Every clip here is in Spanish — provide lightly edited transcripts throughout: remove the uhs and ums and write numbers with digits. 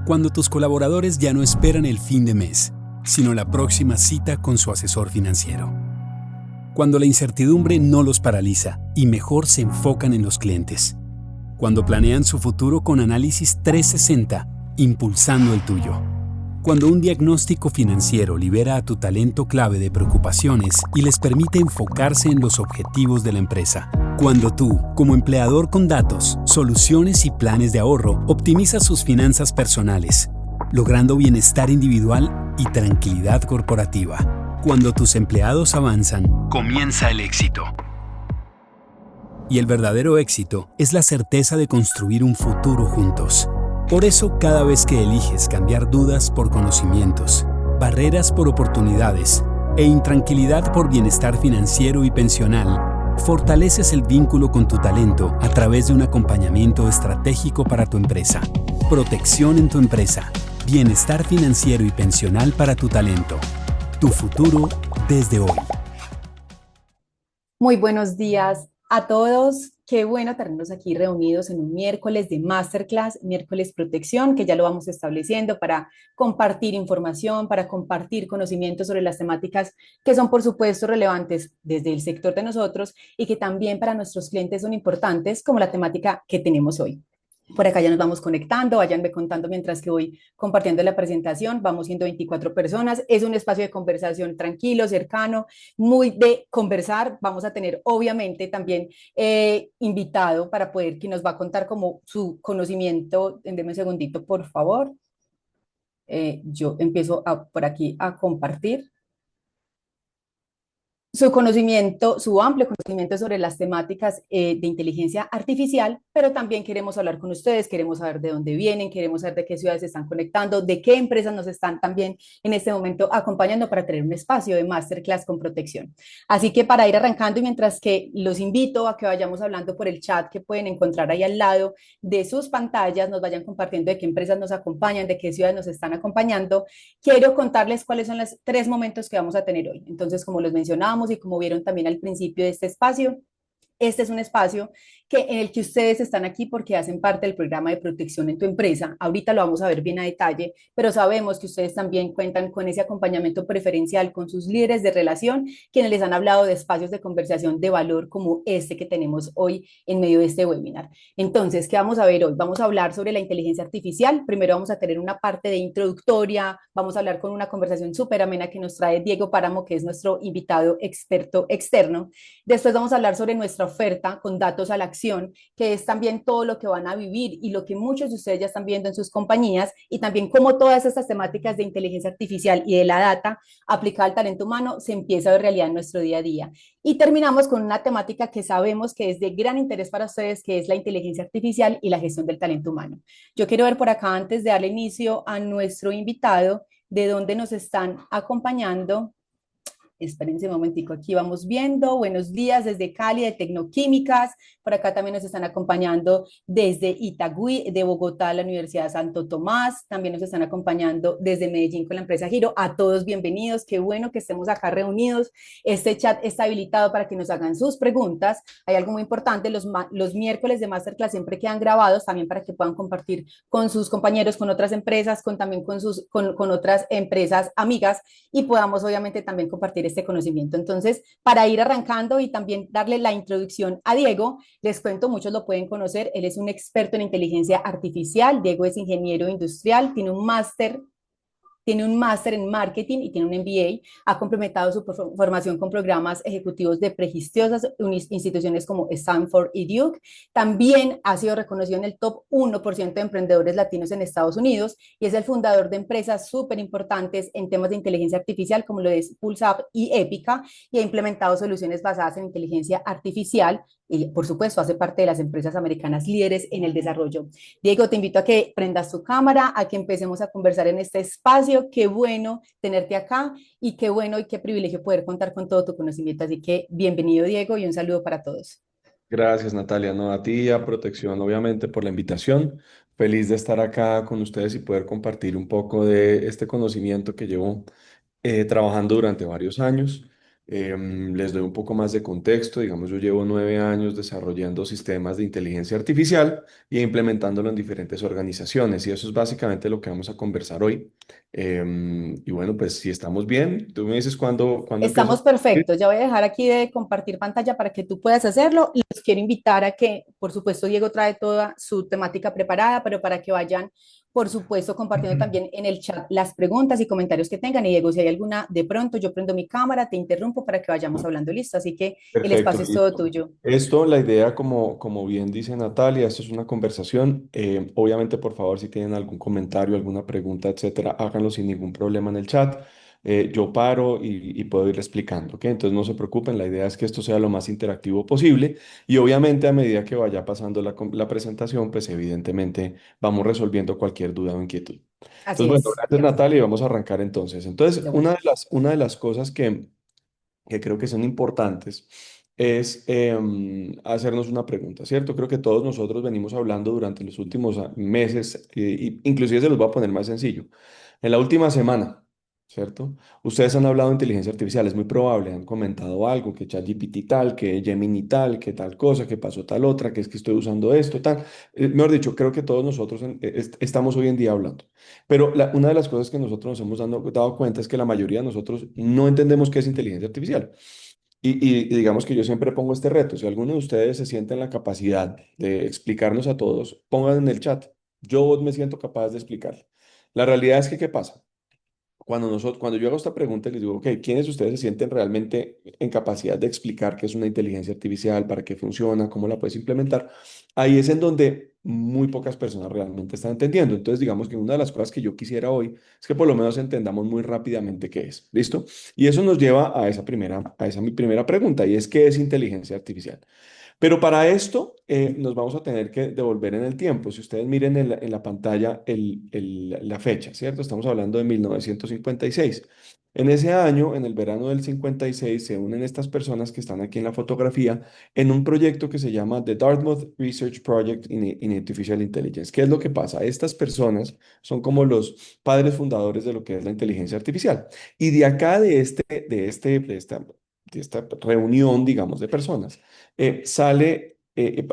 Cuando tus colaboradores ya no esperan el fin de mes, sino la próxima cita con su asesor financiero. Cuando la incertidumbre no los paraliza y mejor se enfocan en los clientes. Cuando planean su futuro con análisis 360, impulsando el tuyo. Cuando un diagnóstico financiero libera a tu talento clave de preocupaciones y les permite enfocarse en los objetivos de la empresa. Cuando tú, como empleador con datos, soluciones y planes de ahorro, optimizas sus finanzas personales, logrando bienestar individual y tranquilidad corporativa. Cuando tus empleados avanzan, comienza el éxito. Y el verdadero éxito es la certeza de construir un futuro juntos. Por eso, cada vez que eliges cambiar dudas por conocimientos, barreras por oportunidades e intranquilidad por bienestar financiero y pensional, fortaleces el vínculo con tu talento a través de un acompañamiento estratégico para tu empresa. Protección en tu empresa. Bienestar financiero y pensional para tu talento. Tu futuro desde hoy. Muy buenos días a todos. Qué bueno tenernos aquí reunidos en un miércoles de Masterclass, miércoles protección, que ya lo vamos estableciendo para compartir información, para compartir conocimientos sobre las temáticas que son, por supuesto, relevantes desde el sector de nosotros y que también para nuestros clientes son importantes, como la temática que tenemos hoy. Por acá ya nos vamos conectando, váyanme contando mientras que voy compartiendo la presentación. Vamos siendo 24 personas. Es un espacio de conversación tranquilo, cercano, muy de conversar. Vamos a tener, obviamente, también invitado para poder que nos va a contar como su conocimiento. Denme un segundito, por favor. Yo empiezo por aquí a compartir su conocimiento, su amplio conocimiento sobre las temáticas de inteligencia artificial, pero también queremos hablar con ustedes, queremos saber de dónde vienen, queremos saber de qué ciudades se están conectando, de qué empresas nos están también en este momento acompañando para tener un espacio de masterclass con protección. Así que para ir arrancando y mientras que los invito a que vayamos hablando por el chat que pueden encontrar ahí al lado de sus pantallas, nos vayan compartiendo de qué empresas nos acompañan, de qué ciudades nos están acompañando, quiero contarles cuáles son los 3 momentos que vamos a tener hoy. Entonces, como los mencionábamos y como vieron también al principio de este espacio, este es un espacio en el que ustedes están aquí porque hacen parte del programa de protección en tu empresa. Ahorita lo vamos a ver bien a detalle, pero sabemos que ustedes también cuentan con ese acompañamiento preferencial con sus líderes de relación, quienes les han hablado de espacios de conversación de valor como este que tenemos hoy en medio de este webinar. Entonces, ¿qué vamos a ver hoy? Vamos a hablar sobre la inteligencia artificial. Primero vamos a tener una parte de introductoria, vamos a hablar con una conversación súper amena que nos trae Diego Páramo, que es nuestro invitado experto externo. Después vamos a hablar sobre nuestra oferta con datos a la acción, que es también todo lo que van a vivir y lo que muchos de ustedes ya están viendo en sus compañías, y también cómo todas estas temáticas de inteligencia artificial y de la data aplicada al talento humano se empieza a ver realidad en nuestro día a día. Y terminamos con una temática que sabemos que es de gran interés para ustedes, que es la inteligencia artificial y la gestión del talento humano. Yo quiero ver por acá, antes de darle inicio a nuestro invitado, de dónde nos están acompañando. Espérense un momentico, aquí vamos viendo. Buenos días desde Cali, de Tecnoquímicas. Por acá también nos están acompañando desde Itagüí, de Bogotá, la Universidad de Santo Tomás. También nos están acompañando desde Medellín con la empresa Giro. A todos bienvenidos. Qué bueno que estemos acá reunidos. Este chat está habilitado para que nos hagan sus preguntas. Hay algo muy importante, los miércoles de Masterclass siempre quedan grabados también para que puedan compartir con sus compañeros, con otras empresas, también con otras empresas amigas, y podamos obviamente también compartir este conocimiento. Entonces, para ir arrancando y también darle la introducción a Diego, les cuento, muchos lo pueden conocer, él es un experto en inteligencia artificial. Diego es ingeniero industrial, tiene un máster en marketing y tiene un MBA. Ha complementado su formación con programas ejecutivos de prestigiosas instituciones como Stanford y Duke. También ha sido reconocido en el top 1% de emprendedores latinos en Estados Unidos y es el fundador de empresas súper importantes en temas de inteligencia artificial como lo es PulseUp y Épica, y ha implementado soluciones basadas en inteligencia artificial y, por supuesto, hace parte de las empresas americanas líderes en el desarrollo. Diego, te invito a que prendas tu cámara, a que empecemos a conversar en este espacio. Qué bueno tenerte acá y qué bueno y qué privilegio poder contar con todo tu conocimiento. Así que bienvenido, Diego, y un saludo para todos. Gracias, Natalia. No, a ti y a Protección, obviamente, por la invitación. Feliz de estar acá con ustedes y poder compartir un poco de este conocimiento que llevo trabajando durante varios años. Les doy un poco más de contexto. Digamos, yo llevo 9 años desarrollando sistemas de inteligencia artificial y implementándolo en diferentes organizaciones. Y eso es básicamente lo que vamos a conversar hoy. Y bueno, pues si estamos bien, tú me dices cuándo empiezo. Estamos perfectos. Ya voy a dejar aquí de compartir pantalla para que tú puedas hacerlo. Y los quiero invitar a que, por supuesto, Diego trae toda su temática preparada, pero para que vayan, por supuesto, compartiendo también en el chat las preguntas y comentarios que tengan. Y Diego, si hay alguna de pronto, yo prendo mi cámara, te interrumpo para que vayamos hablando listo. Así que el Perfecto, espacio es todo listo. tuyo. Esto, la idea, como bien dice Natalia, esto es una conversación. Obviamente, por favor, si tienen algún comentario, alguna pregunta, etcétera, háganlo sin ningún problema en el chat. Yo paro y puedo ir explicando, ¿ok? Entonces, no se preocupen, la idea es que esto sea lo más interactivo posible y obviamente a medida que vaya pasando la presentación, pues evidentemente vamos resolviendo cualquier duda o inquietud. Entonces, Así bueno, es. gracias Natalia y vamos a arrancar entonces. Entonces, De una una. de las cosas que creo que son importantes es hacernos una pregunta, ¿cierto? Creo que todos nosotros venimos hablando durante los últimos meses, inclusive se los voy a poner más sencillo. En la última semana, ¿cierto? Ustedes han hablado de inteligencia artificial, es muy probable, han comentado algo, que ChatGPT tal, que Gemini tal, que tal cosa, que pasó tal otra, que es que estoy usando esto, tal. Mejor dicho, creo que todos nosotros estamos hoy en día hablando. Pero una de las cosas que nosotros nos hemos dado cuenta es que la mayoría de nosotros no entendemos qué es inteligencia artificial. Y digamos que yo siempre pongo este reto. Si alguno de ustedes se siente en la capacidad de explicarnos a todos, pongan en el chat. Yo me siento capaz de explicar. La realidad es que, ¿qué pasa? Cuando yo hago esta pregunta, les digo, ok, ¿quiénes de ustedes se sienten realmente en capacidad de explicar qué es una inteligencia artificial, para qué funciona, cómo la puedes implementar? Ahí es en donde muy pocas personas realmente están entendiendo. Entonces, digamos que una de las cosas que yo quisiera hoy es que por lo menos entendamos muy rápidamente qué es. ¿Listo? Y eso nos lleva a esa mi primera pregunta, y es, ¿qué es inteligencia artificial? Pero para esto nos vamos a tener que devolver en el tiempo. Si ustedes miren en la pantalla la fecha, ¿cierto? Estamos hablando de 1956. En ese año, en el verano del 56, se unen estas personas que están aquí en la fotografía en un proyecto que se llama The Dartmouth Research Project in Artificial Intelligence. ¿Qué es lo que pasa? Estas personas son como los padres fundadores de lo que es la inteligencia artificial. Y de acá, de esta reunión, digamos, de personas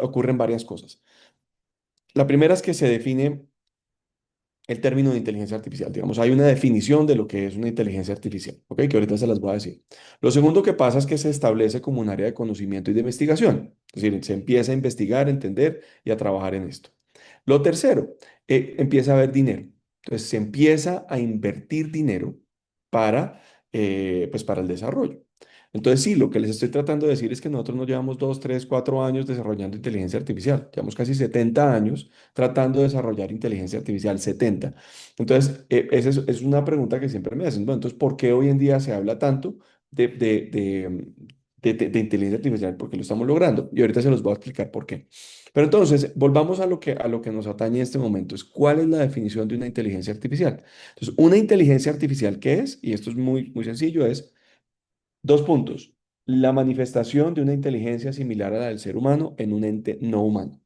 ocurren varias cosas. La primera es que se define el término de inteligencia artificial. Digamos, hay una definición de lo que es una inteligencia artificial, ¿ok? Que ahorita se las voy a decir. Lo segundo que pasa es que se establece como un área de conocimiento y de investigación. Es decir, se empieza a investigar, a entender y a trabajar en esto. Lo tercero, empieza a haber dinero. Entonces, se empieza a invertir dinero para el desarrollo. Entonces, sí, lo que les estoy tratando de decir es que nosotros nos llevamos 2, 3, 4 años desarrollando inteligencia artificial. Llevamos casi 70 años tratando de desarrollar inteligencia artificial, 70. Entonces, esa es una pregunta que siempre me hacen. Bueno, entonces, ¿por qué hoy en día se habla tanto de inteligencia artificial? Porque lo estamos logrando. Y ahorita se los voy a explicar por qué. Pero entonces, volvamos a lo que nos atañe en este momento. ¿Cuál es la definición de una inteligencia artificial? Entonces, una inteligencia artificial, ¿qué es? Y esto es muy, muy sencillo, es dos puntos. La manifestación de una inteligencia similar a la del ser humano en un ente no humano.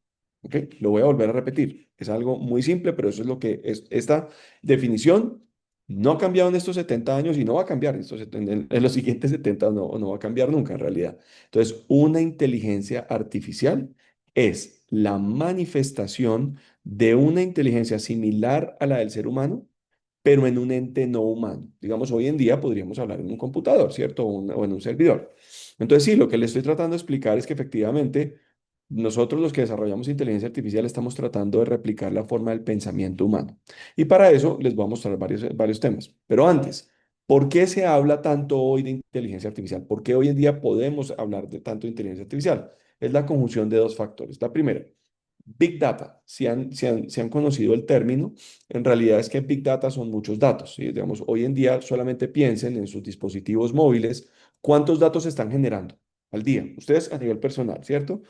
¿Ok? Lo voy a volver a repetir. Es algo muy simple, pero eso es lo que es. Esta definición no ha cambiado en estos 70 años y no va a cambiar en los siguientes 70, no va a cambiar nunca en realidad. Entonces, una inteligencia artificial es la manifestación de una inteligencia similar a la del ser humano, pero en un ente no humano. Digamos, hoy en día podríamos hablar en un computador, ¿cierto? O en un servidor. Entonces, sí, lo que le estoy tratando de explicar es que efectivamente nosotros los que desarrollamos inteligencia artificial estamos tratando de replicar la forma del pensamiento humano. Y para eso les voy a mostrar varios temas. Pero antes, ¿por qué se habla tanto hoy de inteligencia artificial? ¿Por qué hoy en día podemos hablar de tanto de inteligencia artificial? Es la conjunción de dos factores. La primera, Big Data. Si han conocido el término, en realidad es que Big Data son muchos datos, ¿sí? Digamos, hoy en día solamente piensen en sus dispositivos móviles cuántos datos están generando al día. Ustedes a nivel personal, ¿cierto?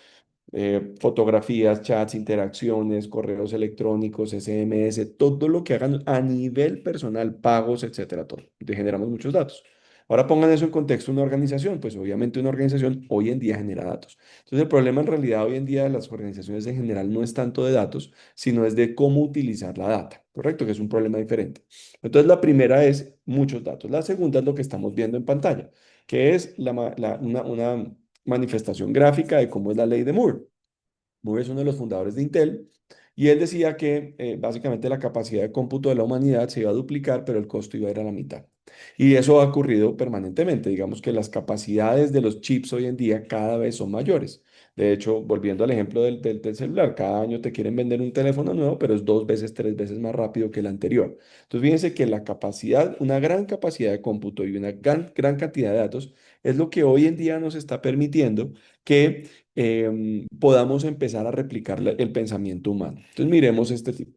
Fotografías, chats, interacciones, correos electrónicos, SMS, todo lo que hagan a nivel personal, pagos, etcétera, todo. Generamos muchos datos. Ahora pongan eso en contexto de una organización, pues obviamente una organización hoy en día genera datos. Entonces el problema en realidad hoy en día de las organizaciones en general no es tanto de datos, sino es de cómo utilizar la data, ¿correcto? Que es un problema diferente. Entonces la primera es muchos datos. La segunda es lo que estamos viendo en pantalla. que es una manifestación gráfica de cómo es la ley de Moore. Moore es uno de los fundadores de Intel y él decía que básicamente la capacidad de cómputo de la humanidad se iba a duplicar, pero el costo iba a ir a la mitad. Y eso ha ocurrido permanentemente. Digamos que las capacidades de los chips hoy en día cada vez son mayores. De hecho, volviendo al ejemplo del celular, cada año te quieren vender un teléfono nuevo, pero es dos veces, tres veces más rápido que el anterior. Entonces, fíjense que la capacidad, una gran capacidad de cómputo y una gran cantidad de datos es lo que hoy en día nos está permitiendo que podamos empezar a replicar el pensamiento humano. Entonces, miremos este tipo.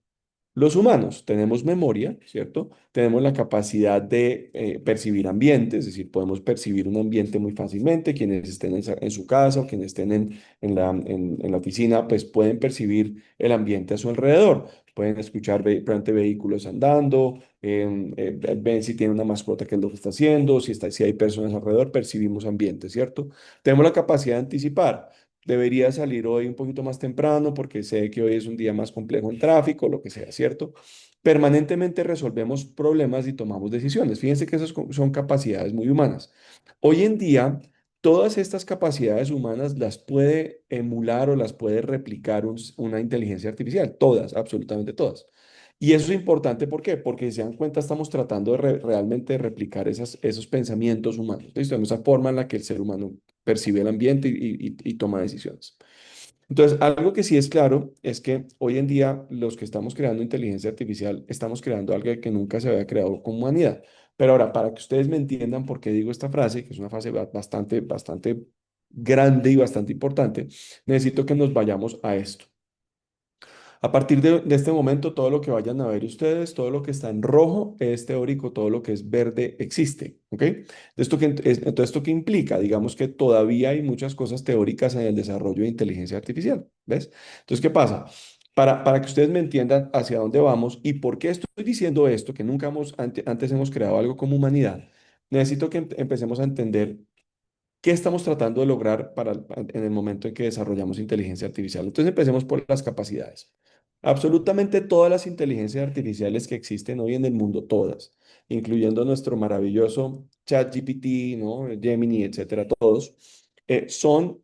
Los humanos tenemos memoria, ¿cierto? Tenemos la capacidad de percibir ambientes, es decir, podemos percibir un ambiente muy fácilmente. Quienes estén en su casa o quienes estén en la oficina, pues pueden percibir el ambiente a su alrededor. Pueden escuchar probablemente vehículos andando, ven si tiene una mascota que es lo que está haciendo, si hay personas alrededor, percibimos ambientes, ¿cierto? Tenemos la capacidad de anticipar. Debería salir hoy un poquito más temprano porque sé que hoy es un día más complejo en tráfico, lo que sea, ¿cierto? Permanentemente resolvemos problemas y tomamos decisiones. Fíjense que esas son capacidades muy humanas. Hoy en día, todas estas capacidades humanas las puede emular o las puede replicar una inteligencia artificial. Todas, absolutamente todas. Y eso es importante, ¿por qué? Porque si se dan cuenta, estamos tratando de realmente de replicar esos pensamientos humanos. ¿Listo? En esa forma en la que el ser humano percibe el ambiente y toma decisiones. Entonces, algo que sí es claro es que hoy en día los que estamos creando inteligencia artificial, estamos creando algo que nunca se había creado con humanidad. Pero ahora, para que ustedes me entiendan por qué digo esta frase, que es una frase bastante grande y bastante importante, necesito que nos vayamos a esto. A partir de este momento, todo lo que vayan a ver ustedes, todo lo que está en rojo es teórico, todo lo que es verde existe, ¿ok? Entonces, ¿esto qué implica? Digamos que todavía hay muchas cosas teóricas en el desarrollo de inteligencia artificial, ¿ves? Entonces, ¿qué pasa? Para que ustedes me entiendan hacia dónde vamos y por qué estoy diciendo esto, que nunca antes hemos creado algo como humanidad, necesito que empecemos a entender qué estamos tratando de lograr en el momento en que desarrollamos inteligencia artificial. Entonces, empecemos por las capacidades. Absolutamente todas las inteligencias artificiales que existen hoy en el mundo, todas, incluyendo nuestro maravilloso ChatGPT, ¿no? Gemini, etcétera, todos, son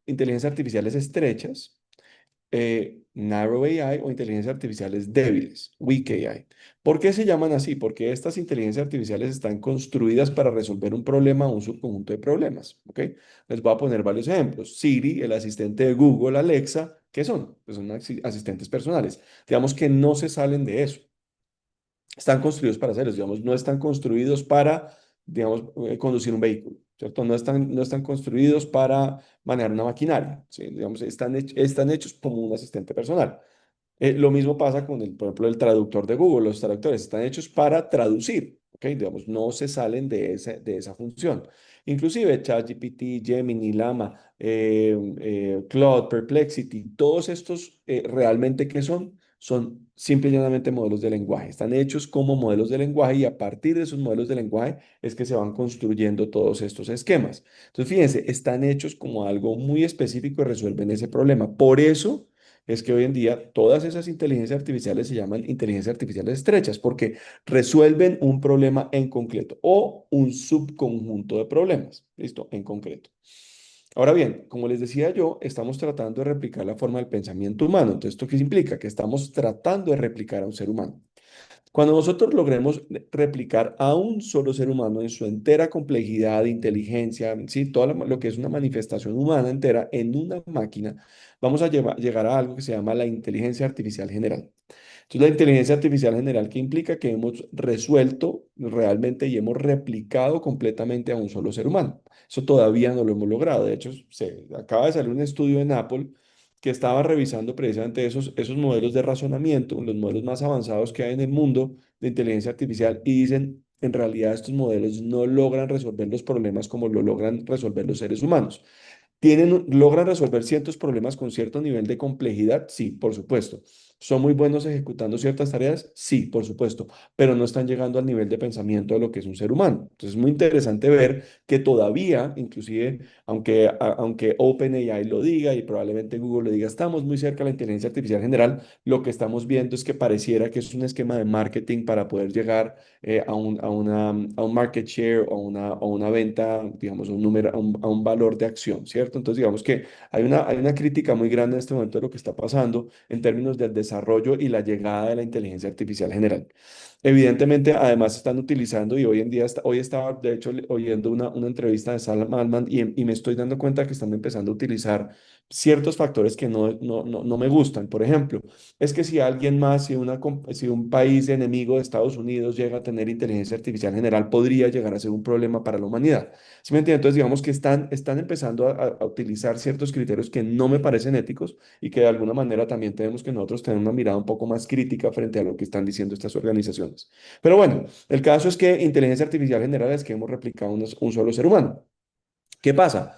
inteligencias artificiales estrechas, Narrow AI o inteligencias artificiales débiles, Weak AI. ¿Por qué se llaman así? Porque estas inteligencias artificiales están construidas para resolver un problema o un subconjunto de problemas, ¿ok? Les voy a poner varios ejemplos. Siri, el asistente de Google, Alexa, ¿qué son? Pues son asistentes personales. Digamos que no se salen de eso. Están construidos para hacer eso, digamos, no están construidos para, digamos, conducir un vehículo, ¿cierto? No están construidos para manejar una maquinaria, ¿sí? Digamos, están hechos como un asistente personal. Lo mismo pasa con por ejemplo, el traductor de Google. Los traductores están hechos para traducir, ¿ok? Digamos, no se salen de esa función. Inclusive ChatGPT, Gemini, Llama, Claude, Perplexity, todos estos realmente ¿qué son? Son simple y llanamente modelos de lenguaje. Están hechos como modelos de lenguaje y a partir de esos modelos de lenguaje es que se van construyendo todos estos esquemas. Entonces, fíjense, están hechos como algo muy específico y resuelven ese problema. Por eso es que hoy en día todas esas inteligencias artificiales se llaman inteligencias artificiales estrechas porque resuelven un problema en concreto o un subconjunto de problemas, ¿listo? En concreto. Ahora bien, como les decía yo, estamos tratando de replicar la forma del pensamiento humano. Entonces, ¿esto qué implica? Que estamos tratando de replicar a un ser humano. Cuando nosotros logremos replicar a un solo ser humano en su entera complejidad, inteligencia, ¿sí? Todo lo que es una manifestación humana entera en una máquina, vamos a llegar a algo que se llama la inteligencia artificial general. Entonces, la inteligencia artificial general que implica que hemos resuelto realmente y hemos replicado completamente a un solo ser humano. Eso todavía no lo hemos logrado. De hecho, se acaba de salir un estudio en Apple que estaba revisando precisamente esos modelos de razonamiento, los modelos más avanzados que hay en el mundo de inteligencia artificial, y dicen, en realidad estos modelos no logran resolver los problemas como lo logran resolver los seres humanos. ¿Logran resolver ciertos problemas con cierto nivel de complejidad? Sí, por supuesto. ¿Son muy buenos ejecutando ciertas tareas? Sí, por supuesto, pero no están llegando al nivel de pensamiento de lo que es un ser humano. Entonces es muy interesante ver que todavía, inclusive, aunque OpenAI lo diga y probablemente Google lo diga, estamos muy cerca de la inteligencia artificial general, lo que estamos viendo es que pareciera que es un esquema de marketing para poder llegar a un market share o una venta, digamos, un número, a un valor de acción, ¿cierto? Entonces, digamos que hay una crítica muy grande en este momento de lo que está pasando en términos del desarrollo y la llegada de la inteligencia artificial general. Evidentemente, además están utilizando, y hoy en día, hoy estaba de hecho oyendo una entrevista de Sam Altman y me estoy dando cuenta que están empezando a utilizar ciertos factores que no me gustan. Por ejemplo, es que si alguien más, si un país enemigo de Estados Unidos llega a tener inteligencia artificial general, podría llegar a ser un problema para la humanidad. ¿Sí me entiendes? Entonces, digamos que están empezando a utilizar ciertos criterios que no me parecen éticos y que de alguna manera también tenemos que nosotros tener una mirada un poco más crítica frente a lo que están diciendo estas organizaciones. Pero bueno, el caso es que inteligencia artificial general es que hemos replicado un solo ser humano. ¿Qué pasa?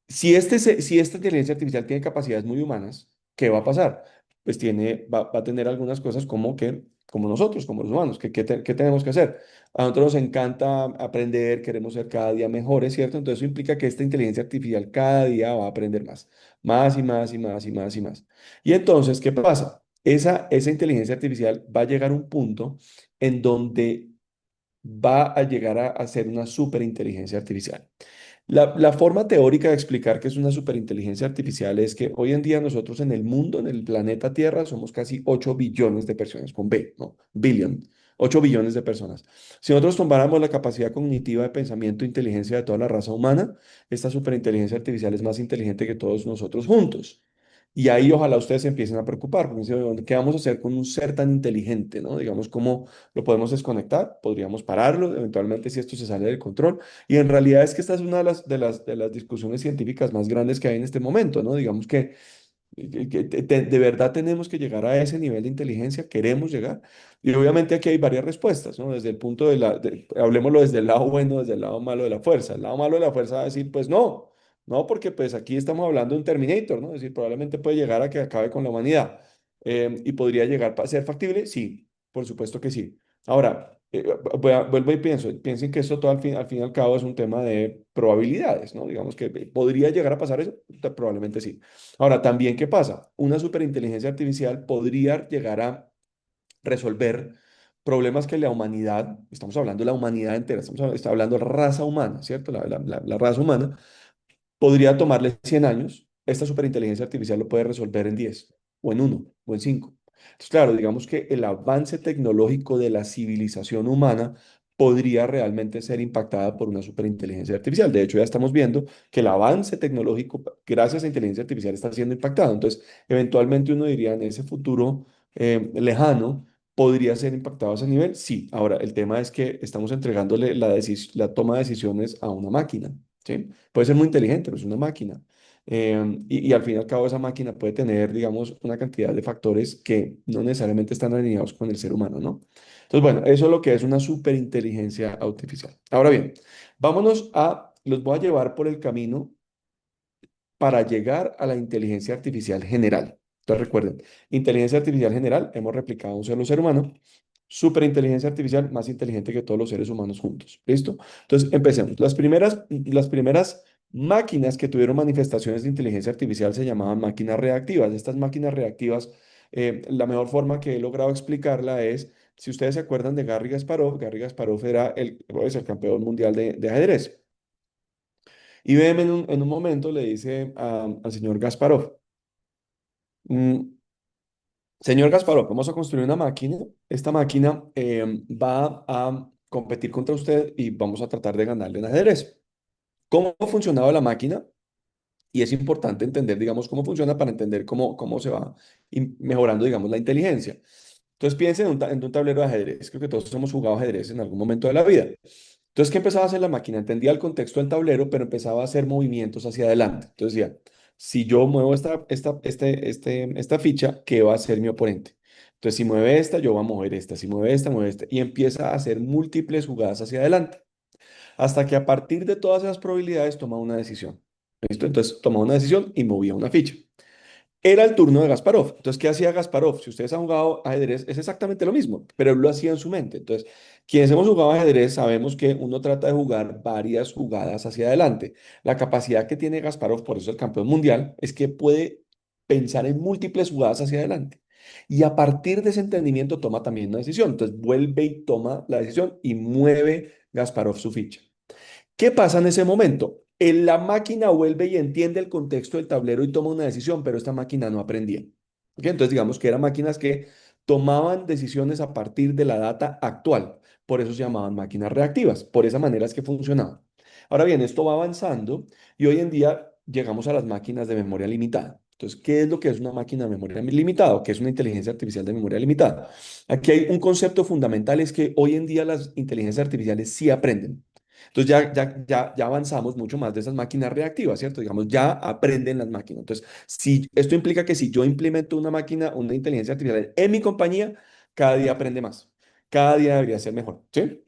Si esta inteligencia artificial tiene capacidades muy humanas, ¿qué va a pasar? Pues va a tener algunas cosas como nosotros, como los humanos, ¿qué tenemos que hacer? A nosotros nos encanta aprender, queremos ser cada día mejores, ¿cierto? Entonces eso implica que esta inteligencia artificial cada día va a aprender más y más y más y más y más. Y entonces, ¿qué pasa? Esa inteligencia artificial va a llegar a un punto en donde va a llegar a ser una superinteligencia artificial. La forma teórica de explicar qué es una superinteligencia artificial es que hoy en día nosotros en el mundo, en el planeta Tierra, somos casi 8 billones de personas, con B, ¿no? Billion, 8 billones de personas. Si nosotros tomáramos la capacidad cognitiva de pensamiento e inteligencia de toda la raza humana, esta superinteligencia artificial es más inteligente que todos nosotros juntos. Y ahí ojalá ustedes se empiecen a preocupar, porque dicen, "Bueno, ¿qué vamos a hacer con un ser tan inteligente, ¿no? Digamos, ¿cómo lo podemos desconectar? Podríamos pararlo, eventualmente si esto se sale del control. Y en realidad es que esta es una de las discusiones científicas más grandes que hay en este momento, ¿no? Digamos que de verdad tenemos que llegar a ese nivel de inteligencia, queremos llegar. Y obviamente aquí hay varias respuestas, ¿no? Desde el punto hablemoslo desde el lado bueno, desde el lado malo de la fuerza. El lado malo de la fuerza va a decir, pues no, no, porque pues aquí estamos hablando de un Terminator, ¿no? Es decir, probablemente puede llegar a que acabe con la humanidad. ¿Y podría llegar a ser factible? Sí, por supuesto que sí. Ahora, vuelvo y piensen que esto todo al fin y al cabo es un tema de probabilidades, ¿no? Digamos que podría llegar a pasar eso, probablemente sí. Ahora, también, ¿qué pasa? Una superinteligencia artificial podría llegar a resolver problemas que la humanidad, estamos hablando de la humanidad entera, está hablando de raza humana, ¿cierto? La raza humana podría tomarle 100 años, esta superinteligencia artificial lo puede resolver en 10 o en 1 o en 5. Entonces, claro, digamos que el avance tecnológico de la civilización humana podría realmente ser impactada por una superinteligencia artificial. De hecho, ya estamos viendo que el avance tecnológico, gracias a inteligencia artificial, está siendo impactado. Entonces, eventualmente uno diría, en ese futuro lejano, ¿podría ser impactado a ese nivel? Sí. Ahora, el tema es que estamos entregándole la toma de decisiones a una máquina, ¿sí? Puede ser muy inteligente, pero es una máquina. Y al fin y al cabo esa máquina puede tener, digamos, una cantidad de factores que no necesariamente están alineados con el ser humano, ¿no? Entonces, bueno, eso es lo que es una superinteligencia artificial. Ahora bien, los voy a llevar por el camino para llegar a la inteligencia artificial general. Entonces, recuerden, inteligencia artificial general, hemos replicado un solo ser humano, superinteligencia artificial más inteligente que todos los seres humanos juntos. ¿Listo? Entonces, empecemos. Las primeras máquinas que tuvieron manifestaciones de inteligencia artificial se llamaban máquinas reactivas. Estas máquinas reactivas, la mejor forma que he logrado explicarla es, si ustedes se acuerdan de Garry Kasparov era el campeón mundial de ajedrez. IBM en un momento le dice al señor Gasparov, "Mm, señor Gasparov, vamos a construir una máquina. Esta máquina va a competir contra usted y vamos a tratar de ganarle en ajedrez. ¿Cómo funcionaba la máquina? Y es importante entender, digamos, cómo funciona para entender cómo se va mejorando, digamos, la inteligencia. Entonces piensen en un tablero de ajedrez. Creo que todos hemos jugado ajedrez en algún momento de la vida. Entonces, ¿qué empezaba a hacer la máquina? Entendía el contexto del tablero, pero empezaba a hacer movimientos hacia adelante. Entonces decía, si yo muevo esta ficha, ¿qué va a hacer mi oponente? Entonces, si mueve esta, yo voy a mover esta. Si mueve esta, mueve esta. Y empieza a hacer múltiples jugadas hacia adelante. Hasta que a partir de todas esas probabilidades toma una decisión. ¿Listo? Entonces, toma una decisión y movía una ficha. Era el turno de Gasparov. Entonces, ¿qué hacía Gasparov? Si ustedes han jugado ajedrez, es exactamente lo mismo, pero él lo hacía en su mente. Entonces, quienes hemos jugado ajedrez sabemos que uno trata de jugar varias jugadas hacia adelante. La capacidad que tiene Gasparov, por eso es el campeón mundial, es que puede pensar en múltiples jugadas hacia adelante. Y a partir de ese entendimiento toma también una decisión. Entonces, vuelve y toma la decisión y mueve Gasparov su ficha. ¿Qué pasa en ese momento? La máquina vuelve y entiende el contexto del tablero y toma una decisión, pero esta máquina no aprendía. ¿Ok? Entonces, digamos que eran máquinas que tomaban decisiones a partir de la data actual. Por eso se llamaban máquinas reactivas. Por esa manera es que funcionaban. Ahora bien, esto va avanzando y hoy en día llegamos a las máquinas de memoria limitada. Entonces, ¿qué es lo que es una máquina de memoria limitada o qué es una inteligencia artificial de memoria limitada? Aquí hay un concepto fundamental, es que hoy en día las inteligencias artificiales sí aprenden. Entonces ya avanzamos mucho más de esas máquinas reactivas, ¿cierto? Digamos, ya aprenden las máquinas. Entonces, si, esto implica que si yo implemento una máquina, una inteligencia artificial en mi compañía, cada día aprende más. Cada día debería ser mejor, ¿sí?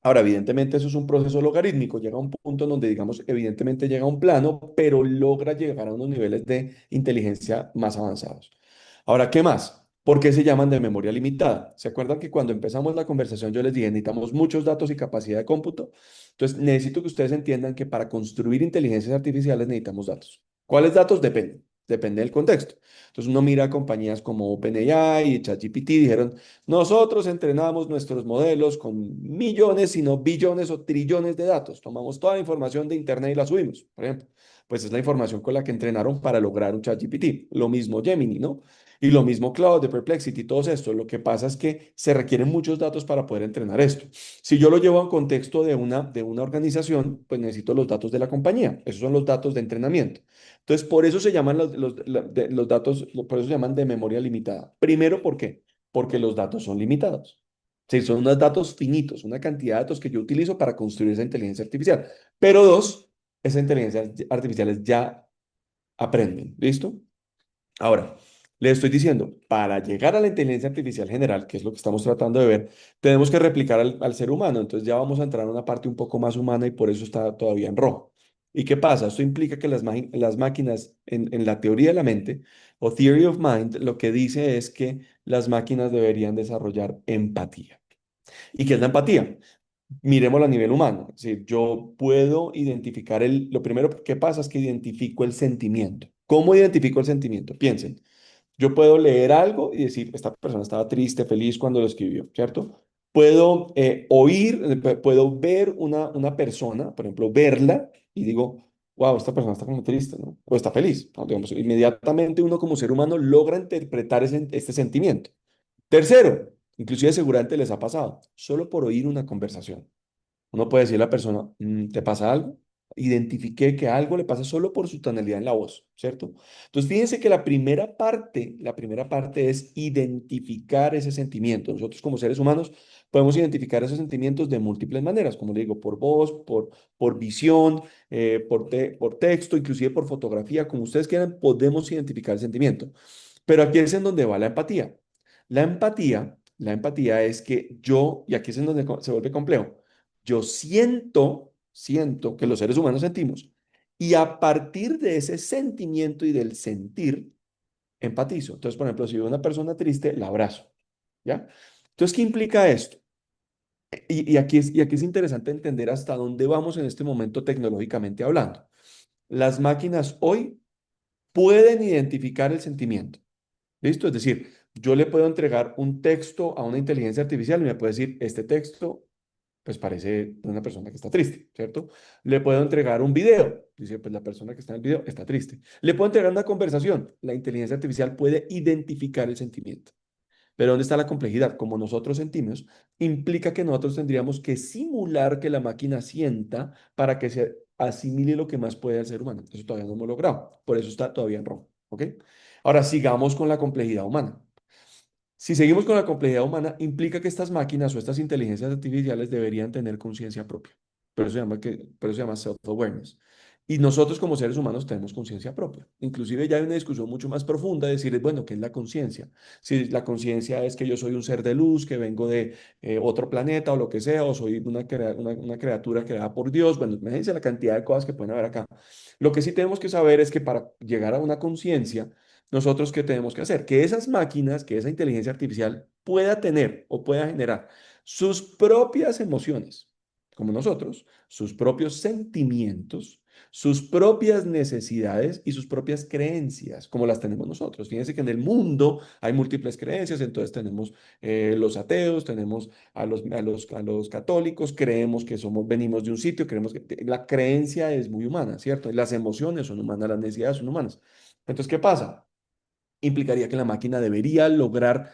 Ahora, evidentemente, eso es un proceso logarítmico. Llega a un punto en donde, digamos, evidentemente llega a un plano, pero logra llegar a unos niveles de inteligencia más avanzados. Ahora, ¿qué más? ¿Por qué se llaman de memoria limitada? ¿Se acuerdan que cuando empezamos la conversación yo les dije, necesitamos muchos datos y capacidad de cómputo? Entonces, necesito que ustedes entiendan que para construir inteligencias artificiales necesitamos datos. ¿Cuáles datos? Dependen. Depende del contexto. Entonces, uno mira a compañías como OpenAI y ChatGPT, dijeron, nosotros entrenamos nuestros modelos con millones, sino billones o trillones de datos. Tomamos toda la información de Internet y la subimos, por ejemplo. Pues es la información con la que entrenaron para lograr un ChatGPT. Lo mismo Gemini, ¿no? Y lo mismo Cloud, de Perplexity, todo esto. Lo que pasa es que se requieren muchos datos para poder entrenar esto. Si yo lo llevo a un contexto de una organización, pues necesito los datos de la compañía. Esos son los datos de entrenamiento. Entonces, por eso se llaman los datos, por eso se llaman de memoria limitada. Primero, ¿por qué? Porque los datos son limitados. Sí, son unos datos finitos, una cantidad de datos que yo utilizo para construir esa inteligencia artificial. Pero dos, esas inteligencias artificiales ya aprenden. ¿Listo? Ahora, le estoy diciendo, para llegar a la inteligencia artificial general, que es lo que estamos tratando de ver, tenemos que replicar al ser humano. Entonces ya vamos a entrar a una parte un poco más humana y por eso está todavía en rojo. ¿Y qué pasa? Esto implica que las máquinas, en la teoría de la mente o Theory of Mind, lo que dice es que las máquinas deberían desarrollar empatía. ¿Y qué es la empatía? Miremoslo a nivel humano. Es decir, yo puedo identificar lo primero que pasa es que identifico el sentimiento. ¿Cómo identifico el sentimiento? Piensen, yo puedo leer algo y decir, esta persona estaba triste, feliz cuando lo escribió, ¿cierto? Puedo puedo ver una persona, por ejemplo, verla y digo, wow, esta persona está como triste, ¿no? O está feliz, ¿no? Digamos, inmediatamente uno como ser humano logra interpretar este sentimiento. Tercero, inclusive seguramente les ha pasado, solo por oír una conversación. Uno puede decirle a la persona, ¿te pasa algo? Identifiqué que algo le pasa solo por su tonalidad en la voz, ¿cierto? Entonces, fíjense que la primera parte es identificar ese sentimiento. Nosotros como seres humanos podemos identificar esos sentimientos de múltiples maneras, como le digo, por voz, por visión, por texto, inclusive por fotografía, como ustedes quieran, podemos identificar el sentimiento. Pero aquí es en donde va la empatía. La empatía es que yo, y aquí es en donde se vuelve complejo, yo siento que los seres humanos sentimos, y a partir de ese sentimiento y del sentir, empatizo. Entonces, por ejemplo, si veo una persona triste, la abrazo, ¿ya? Entonces, ¿qué implica esto? Y aquí es interesante entender hasta dónde vamos en este momento tecnológicamente hablando. Las máquinas hoy pueden identificar el sentimiento. ¿Listo? Es decir, yo le puedo entregar un texto a una inteligencia artificial y me puede decir, este texto, pues parece de una persona que está triste, ¿cierto? Le puedo entregar un video, dice, pues la persona que está en el video está triste. Le puedo entregar una conversación, la inteligencia artificial puede identificar el sentimiento. Pero ¿dónde está la complejidad? Como nosotros sentimos, implica que nosotros tendríamos que simular que la máquina sienta para que se asimile lo que más puede el ser humano. Eso todavía no hemos logrado. Por eso está todavía en rojo. ¿Ok? Ahora sigamos con la complejidad humana. Si seguimos con la complejidad humana, implica que estas máquinas o estas inteligencias artificiales deberían tener conciencia propia. Por eso se llama self-awareness. Y nosotros como seres humanos tenemos conciencia propia. Inclusive ya hay una discusión mucho más profunda de decir, bueno, ¿qué es la conciencia? Si la conciencia es que yo soy un ser de luz, que vengo de otro planeta o lo que sea, o soy una criatura creada por Dios. Bueno, imagínense la cantidad de cosas que pueden haber acá. Lo que sí tenemos que saber es que para llegar a una conciencia, nosotros qué tenemos que hacer? Que esas máquinas, que esa inteligencia artificial pueda tener o pueda generar sus propias emociones, como nosotros, sus propios sentimientos, sus propias necesidades y sus propias creencias, como las tenemos nosotros. Fíjense que en el mundo hay múltiples creencias, entonces tenemos los ateos, tenemos a los católicos, creemos que venimos de un sitio, creemos que la creencia es muy humana, ¿cierto? Las emociones son humanas, las necesidades son humanas. Entonces, ¿qué pasa? Implicaría que la máquina debería lograr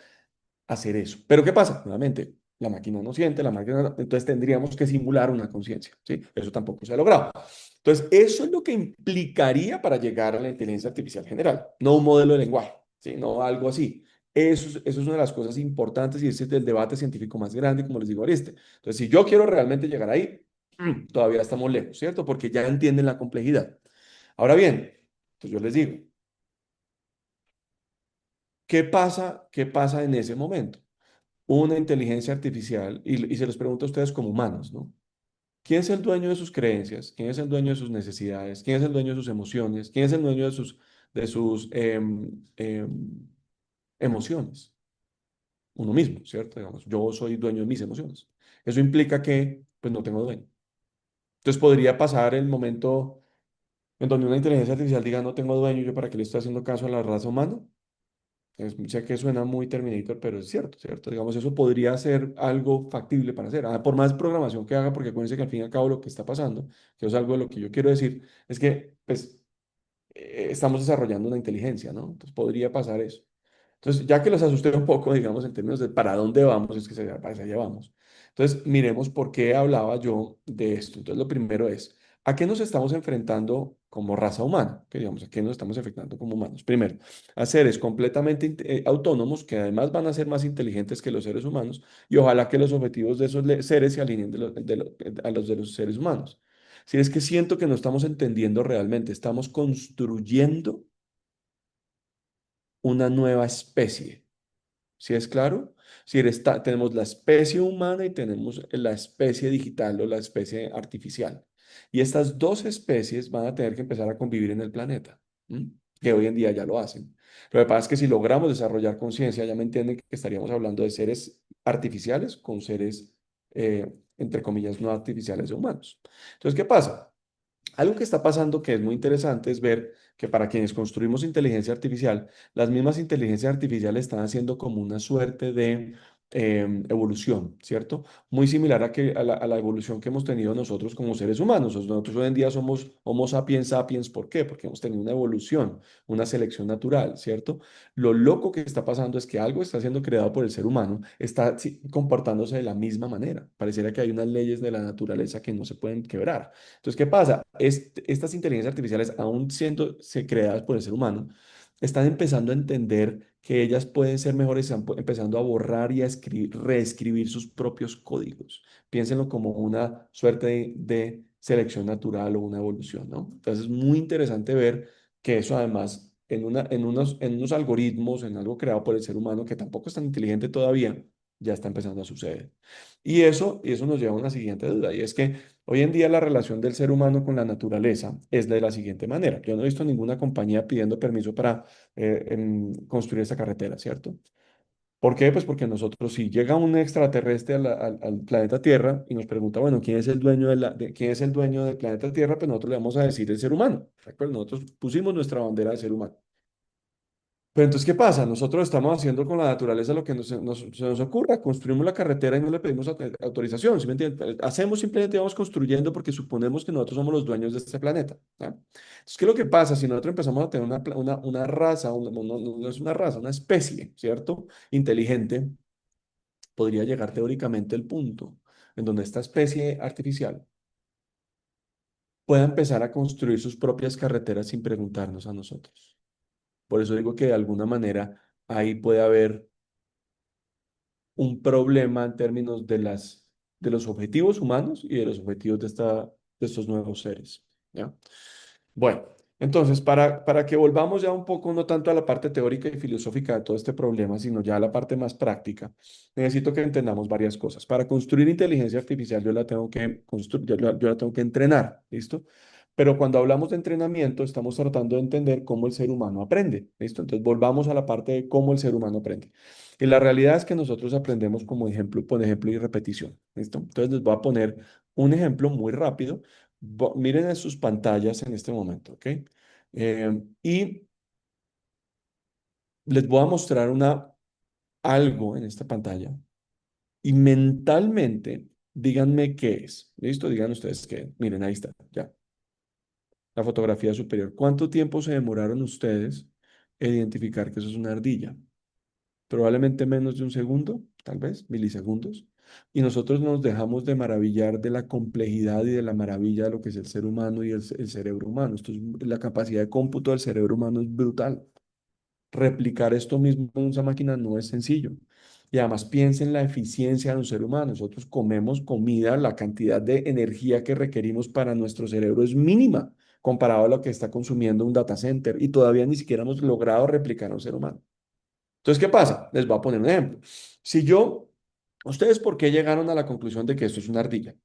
hacer eso. Pero ¿qué pasa? Nuevamente, la máquina no siente, entonces tendríamos que simular una conciencia, ¿sí? Eso tampoco se ha logrado. Entonces, eso es lo que implicaría para llegar a la inteligencia artificial general, no un modelo de lenguaje, ¿sí? No algo así. Eso es una de las cosas importantes y ese es el debate científico más grande, como les digo ahorita. Entonces, si yo quiero realmente llegar ahí, todavía estamos lejos, ¿cierto? Porque ya entienden la complejidad. Ahora bien, pues yo les digo, ¿qué pasa en ese momento? Una inteligencia artificial, y se los pregunto a ustedes como humanos, ¿no? ¿Quién es el dueño de sus creencias? ¿Quién es el dueño de sus necesidades? ¿Quién es el dueño de sus emociones? ¿Quién es el dueño de sus emociones? Uno mismo, ¿cierto? Digamos, yo soy dueño de mis emociones. Eso implica que, pues, no tengo dueño. Entonces, podría pasar el momento en donde una inteligencia artificial diga, no tengo dueño, ¿yo para qué le estoy haciendo caso a la raza humana? Sé que suena muy Terminator, pero es cierto, ¿cierto? Digamos, eso podría ser algo factible para hacer. Por más programación que haga, porque acuérdense que al fin y al cabo lo que está pasando, que es algo de lo que yo quiero decir, es que pues, estamos desarrollando una inteligencia, ¿no? Entonces podría pasar eso. Entonces, ya que los asusté un poco, digamos, en términos de para dónde vamos, es que para allá vamos. Entonces, miremos por qué hablaba yo de esto. Entonces, lo primero es, ¿a qué nos estamos enfrentando como raza humana? Que digamos, ¿a qué nos estamos enfrentando como humanos? Primero, a seres completamente autónomos que además van a ser más inteligentes que los seres humanos y ojalá que los objetivos de esos seres se alineen a los de los seres humanos. Si es que siento que no estamos entendiendo realmente, estamos construyendo una nueva especie. ¿Sí es claro? Si tenemos la especie humana y tenemos la especie digital o la especie artificial. Y estas dos especies van a tener que empezar a convivir en el planeta, ¿m? Que hoy en día ya lo hacen. Lo que pasa es que si logramos desarrollar conciencia, ya me entienden que estaríamos hablando de seres artificiales con seres, entre comillas, no artificiales de humanos. Entonces, ¿qué pasa? Algo que está pasando que es muy interesante es ver que para quienes construimos inteligencia artificial, las mismas inteligencias artificiales están haciendo como una suerte de evolución, ¿cierto? Muy similar a la evolución que hemos tenido nosotros como seres humanos. Nosotros hoy en día somos Homo sapiens sapiens, ¿por qué? Porque hemos tenido una evolución, una selección natural, ¿cierto? Lo loco que está pasando es que algo está siendo creado por el ser humano, está sí, comportándose de la misma manera. Pareciera que hay unas leyes de la naturaleza que no se pueden quebrar. Entonces, ¿qué pasa? Estas inteligencias artificiales, aún siendo creadas por el ser humano, están empezando a entender que ellas pueden ser mejores, están empezando a borrar y a reescribir sus propios códigos. Piénsenlo como una suerte de selección natural o una evolución, ¿no? Entonces, es muy interesante ver que eso además, en unos algoritmos, en algo creado por el ser humano, que tampoco es tan inteligente todavía, ya está empezando a suceder. Y eso nos lleva a una siguiente duda, y es que hoy en día la relación del ser humano con la naturaleza es de la siguiente manera. Yo no he visto ninguna compañía pidiendo permiso para construir esta carretera, ¿cierto? ¿Por qué? Pues porque nosotros, si llega un extraterrestre al planeta Tierra y nos pregunta, bueno, ¿quién es el dueño quién es el dueño del planeta Tierra? Pues nosotros le vamos a decir el ser humano. ¿De acuerdo? Nosotros pusimos nuestra bandera de ser humano. Pero entonces, ¿qué pasa? Nosotros estamos haciendo con la naturaleza lo que se nos ocurra. Construimos la carretera y no le pedimos autorización, ¿sí me entiendes? Hacemos simplemente, vamos construyendo porque suponemos que nosotros somos los dueños de este planeta, ¿ya? Entonces, ¿qué es lo que pasa? Si nosotros empezamos a tener una raza, no es una raza, una especie, ¿cierto? Inteligente, podría llegar teóricamente el punto en donde esta especie artificial pueda empezar a construir sus propias carreteras sin preguntarnos a nosotros. Por eso digo que de alguna manera ahí puede haber un problema en términos de los objetivos humanos y de los objetivos de estos nuevos seres, ¿ya? Bueno, entonces, para que volvamos ya un poco, no tanto a la parte teórica y filosófica de todo este problema, sino ya a la parte más práctica, necesito que entendamos varias cosas. Para construir inteligencia artificial, yo la tengo que entrenar, ¿listo? Pero cuando hablamos de entrenamiento, estamos tratando de entender cómo el ser humano aprende. ¿Listo? Entonces, volvamos a la parte de cómo el ser humano aprende. Y la realidad es que nosotros aprendemos como ejemplo, por ejemplo, y repetición. ¿Listo? Entonces, les voy a poner un ejemplo muy rápido. Miren en sus pantallas en este momento, ¿ok? Y les voy a mostrar algo en esta pantalla y mentalmente díganme qué es. ¿Listo? Digan ustedes qué es. Miren, ahí está, ya. La fotografía superior. ¿Cuánto tiempo se demoraron ustedes en identificar que eso es una ardilla? Probablemente menos de un segundo, tal vez, milisegundos. Y nosotros nos dejamos de maravillar de la complejidad y de la maravilla de lo que es el ser humano y el cerebro humano. La capacidad de cómputo del cerebro humano es brutal. Replicar esto mismo en una máquina no es sencillo. Y además piensen en la eficiencia de un ser humano. Nosotros comemos comida, la cantidad de energía que requerimos para nuestro cerebro es mínima comparado a lo que está consumiendo un data center y todavía ni siquiera hemos logrado replicar a un ser humano. Entonces, ¿qué pasa? Les voy a poner un ejemplo. Si yo, ¿ustedes por qué llegaron a la conclusión de que esto es una ardilla?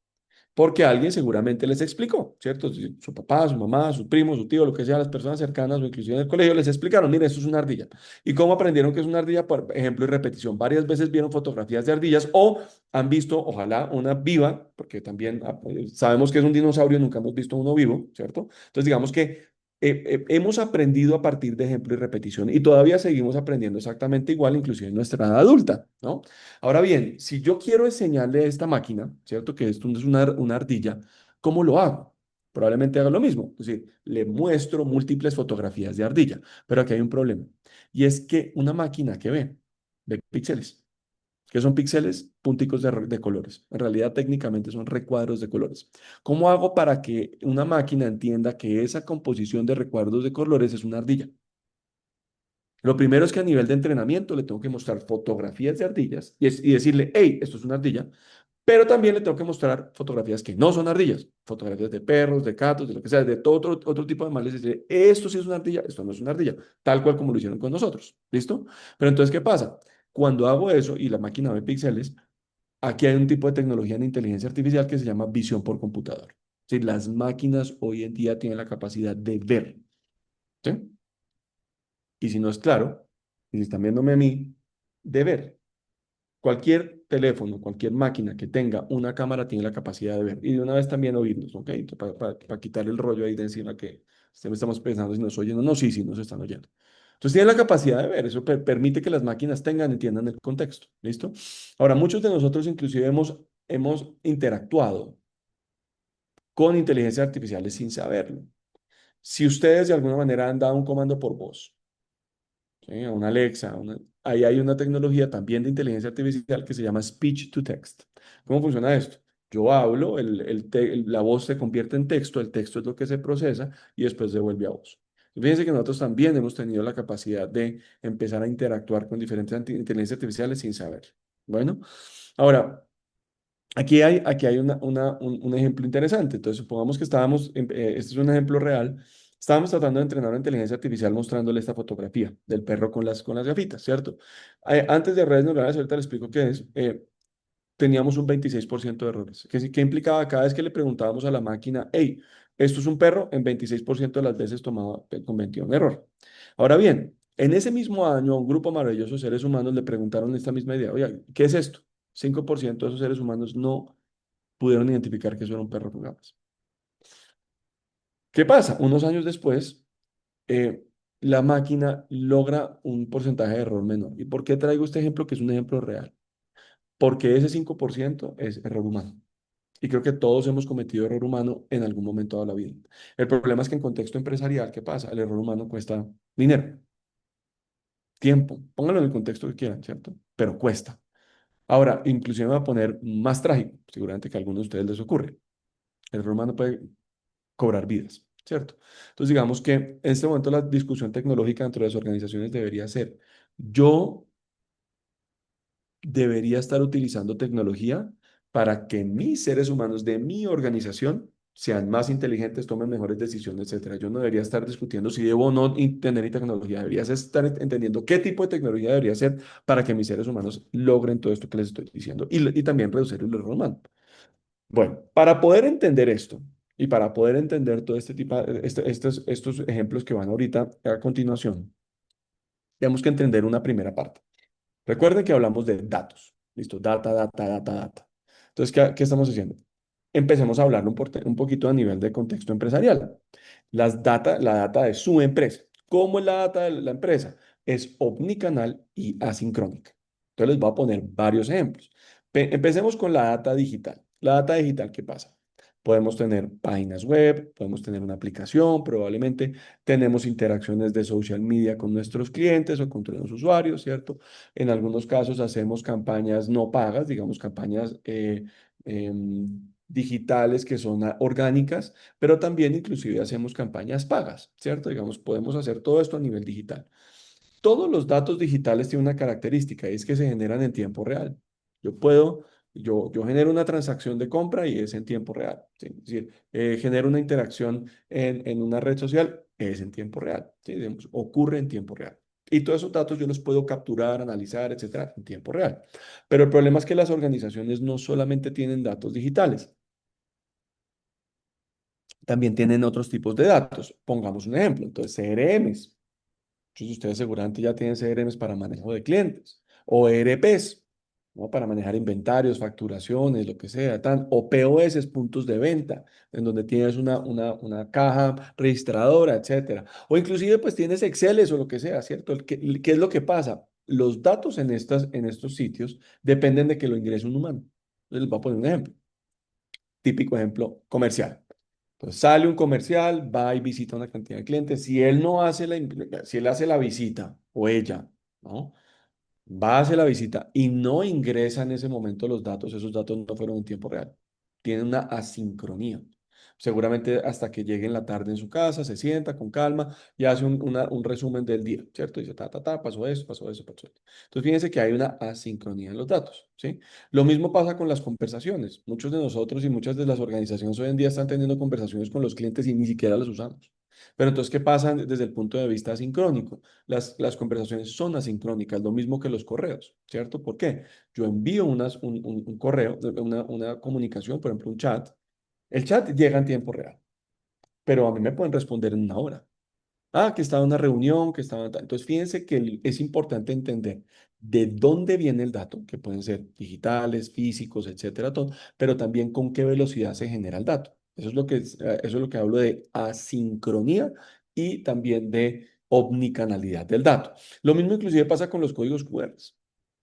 Porque alguien seguramente les explicó, ¿cierto? Su papá, su mamá, su primo, su tío, lo que sea, las personas cercanas o inclusive en el colegio les explicaron, mire, esto es una ardilla. ¿Y cómo aprendieron que es una ardilla? Por ejemplo y repetición. Varias veces vieron fotografías de ardillas o han visto, ojalá, una viva, porque también sabemos que es un dinosaurio, nunca hemos visto uno vivo, ¿cierto? Entonces, digamos que hemos aprendido a partir de ejemplo y repetición y todavía seguimos aprendiendo exactamente igual, inclusive en nuestra edad adulta, ¿no? Ahora bien, si yo quiero enseñarle a esta máquina, ¿cierto? Que esto es una ardilla, ¿cómo lo hago? Probablemente haga lo mismo, es decir, le muestro múltiples fotografías de ardilla, pero aquí hay un problema, y es que una máquina que ve píxeles. ¿Qué son píxeles? Punticos de colores. En realidad, técnicamente son recuadros de colores. ¿Cómo hago para que una máquina entienda que esa composición de recuadros de colores es una ardilla? Lo primero es que a nivel de entrenamiento le tengo que mostrar fotografías de ardillas y decirle, hey, esto es una ardilla, pero también le tengo que mostrar fotografías que no son ardillas, fotografías de perros, de gatos, de lo que sea, de todo otro tipo de animales. Y decirle, esto sí es una ardilla, esto no es una ardilla, tal cual como lo hicieron con nosotros. ¿Listo? Pero entonces, ¿qué pasa? Cuando hago eso y la máquina ve píxeles, aquí hay un tipo de tecnología en inteligencia artificial que se llama visión por computador. Es decir, las máquinas hoy en día tienen la capacidad de ver. ¿Sí? Y si no es claro, y si están viéndome a mí, de ver. Cualquier teléfono, cualquier máquina que tenga una cámara tiene la capacidad de ver. Y de una vez también oírnos, ¿ok? Para quitar el rollo ahí de encima que siempre estamos pensando si nos oyen o no. Sí, sí, nos están oyendo. Entonces tienen la capacidad de ver. Eso permite que las máquinas entiendan el contexto. ¿Listo? Ahora, muchos de nosotros inclusive hemos interactuado con inteligencias artificiales sin saberlo. Si ustedes de alguna manera han dado un comando por voz, ¿sí? A una Alexa, ahí hay una tecnología también de inteligencia artificial que se llama speech to text. ¿Cómo funciona esto? Yo hablo, la voz se convierte en texto, el texto es lo que se procesa y después se vuelve a voz. Fíjense que nosotros también hemos tenido la capacidad de empezar a interactuar con diferentes inteligencias artificiales sin saber. Bueno, ahora, aquí hay un ejemplo interesante. Entonces, supongamos que este es un ejemplo real. Estábamos tratando de entrenar una inteligencia artificial mostrándole esta fotografía del perro con las gafitas, ¿cierto? Antes de redes neuronales, ahorita les explico qué es. Teníamos un 26% de errores. ¿Qué implicaba? Cada vez que le preguntábamos a la máquina, hey, ¿esto es un perro? En 26% de las veces convertía un error. Ahora bien, en ese mismo año, a un grupo maravilloso de seres humanos le preguntaron esta misma idea, oye, ¿qué es esto? 5% de esos seres humanos no pudieron identificar que eso era un perro con gafas. ¿Qué pasa? Unos años después, eh, la máquina logra un porcentaje de error menor. ¿Y por qué traigo este ejemplo que es un ejemplo real? Porque ese 5% es error humano. Y creo que todos hemos cometido error humano en algún momento de la vida. El problema es que en contexto empresarial, ¿qué pasa? El error humano cuesta dinero, tiempo. Pónganlo en el contexto que quieran, ¿cierto? Pero cuesta. Ahora, inclusive me va a poner más trágico, seguramente que a algunos de ustedes les ocurre. El error humano puede cobrar vidas, ¿cierto? Entonces, digamos que en este momento la discusión tecnológica dentro de las organizaciones debería ser, yo debería estar utilizando tecnología para que mis seres humanos de mi organización sean más inteligentes, tomen mejores decisiones, etcétera. Yo no debería estar discutiendo si debo o no tener tecnología, debería estar entendiendo qué tipo de tecnología debería ser para que mis seres humanos logren todo esto que les estoy diciendo y también reducir el error humano. Bueno, para poder entender esto, Y para poder entender todo este tipo, estos ejemplos que van ahorita a continuación, tenemos que entender una primera parte. Recuerden que hablamos de datos. Listo, data, data, data, data. Entonces, ¿qué estamos haciendo? Empecemos a hablar un poquito a nivel de contexto empresarial. La data de su empresa. ¿Cómo es la data de la empresa? Es omnicanal y asincrónica. Entonces les voy a poner varios ejemplos. Empecemos con la data digital. La data digital, ¿qué pasa? Podemos tener páginas web, podemos tener una aplicación, probablemente tenemos interacciones de social media con nuestros clientes o con los usuarios, ¿cierto? En algunos casos hacemos campañas no pagas, digamos campañas digitales que son orgánicas, pero también inclusive hacemos campañas pagas, ¿cierto? Digamos, podemos hacer todo esto a nivel digital. Todos los datos digitales tienen una característica y es que se generan en tiempo real. Yo puedo, yo genero una transacción de compra y es en tiempo real, ¿sí? Es decir, genero una interacción en una red social, es en tiempo real, ¿sí? Digamos, ocurre en tiempo real. Y todos esos datos yo los puedo capturar, analizar, etcétera, en tiempo real. Pero el problema es que las organizaciones no solamente tienen datos digitales, también tienen otros tipos de datos. Pongamos un ejemplo, entonces CRMs. Muchos de ustedes seguramente ya tienen CRMs para manejo de clientes o ERPs, ¿no? Para manejar inventarios, facturaciones, lo que sea, o POS, puntos de venta, en donde tienes una caja registradora, etcétera. O inclusive pues tienes Exceles o lo que sea, ¿cierto? ¿Qué es lo que pasa? Los datos en estos sitios dependen de que lo ingrese un humano. Entonces les voy a poner un ejemplo, típico ejemplo comercial. Entonces sale un comercial, va y visita una cantidad de clientes. Si él no hace si él hace la visita o ella, ¿no? Va a hacer la visita y no ingresa en ese momento los datos, esos datos no fueron en tiempo real. Tienen una asincronía. Seguramente hasta que llegue en la tarde en su casa, se sienta con calma y hace un resumen del día, ¿cierto? Dice, pasó eso, pasó eso, pasó eso. Entonces, fíjense que hay una asincronía en los datos, ¿sí? Lo mismo pasa con las conversaciones. Muchos de nosotros y muchas de las organizaciones hoy en día están teniendo conversaciones con los clientes y ni siquiera las usamos. Pero entonces, ¿qué pasa desde el punto de vista asincrónico? Las conversaciones son asincrónicas, lo mismo que los correos, ¿cierto? ¿Por qué? Yo envío un correo, una comunicación, por ejemplo, un chat. El chat llega en tiempo real, pero a mí me pueden responder en una hora. Ah, que estaba en una reunión, que estaba en tal. Entonces, fíjense que es importante entender de dónde viene el dato, que pueden ser digitales, físicos, etcétera, todo, pero también con qué velocidad se genera el dato. Eso es lo que hablo de asincronía y también de omnicanalidad del dato. Lo mismo inclusive pasa con los códigos QR.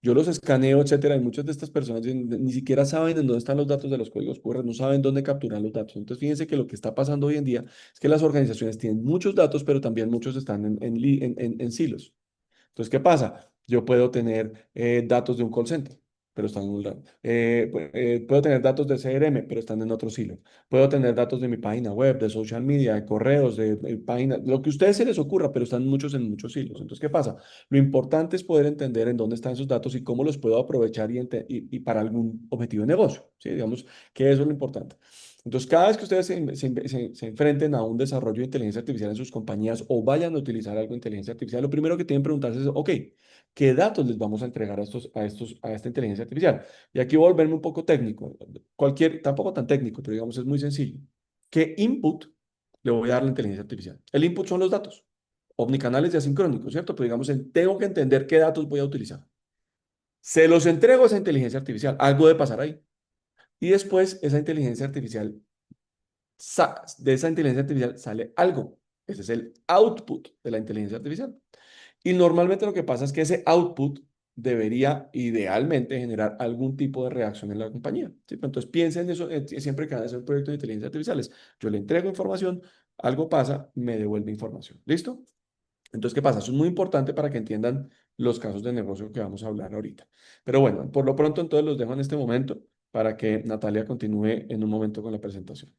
Yo los escaneo, etcétera, y muchas de estas personas ni siquiera saben en dónde están los datos de los códigos QR, no saben dónde capturar los datos. Entonces, fíjense que lo que está pasando hoy en día es que las organizaciones tienen muchos datos, pero también muchos están en silos. Entonces, ¿qué pasa? Yo puedo tener datos de un call center, pero están en un lado. Puedo tener datos de CRM, pero están en otro silo. Puedo tener datos de mi página web, de social media, de correos, de páginas, lo que a ustedes se les ocurra, pero están muchos en muchos silos. Entonces, ¿qué pasa? Lo importante es poder entender en dónde están esos datos y cómo los puedo aprovechar y para algún objetivo de negocio. ¿Sí? Digamos que eso es lo importante. Entonces, cada vez que ustedes se enfrenten a un desarrollo de inteligencia artificial en sus compañías o vayan a utilizar algo de inteligencia artificial, lo primero que tienen que preguntarse es, ok, ¿qué datos les vamos a entregar a esta inteligencia artificial? Y aquí voy a volverme un poco técnico, tampoco tan técnico, pero digamos es muy sencillo. ¿Qué input le voy a dar a la inteligencia artificial? El input son los datos, omnicanales y asincrónicos, ¿cierto? Pero digamos, tengo que entender qué datos voy a utilizar. Se los entrego a esa inteligencia artificial, algo de pasar ahí. Y después esa inteligencia artificial de esa inteligencia artificial sale algo. Ese es el output de la inteligencia artificial. Y normalmente lo que pasa es que ese output debería idealmente generar algún tipo de reacción en la compañía. ¿Sí? Entonces piensen en eso siempre que van a hacer un proyecto de inteligencia artificiales. Yo le entrego información, algo pasa, me devuelve información. ¿Listo? Entonces, ¿qué pasa? Eso es muy importante para que entiendan los casos de negocio que vamos a hablar ahorita. Pero bueno, por lo pronto entonces los dejo en este momento para que Natalia continúe en un momento con la presentación.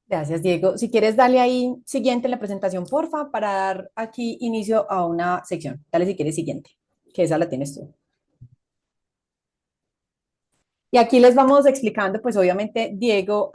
Gracias, Diego. Si quieres, dale ahí siguiente en la presentación, porfa, para dar aquí inicio a una sección. Dale si quieres siguiente, que esa la tienes tú. Y aquí les vamos explicando, pues obviamente Diego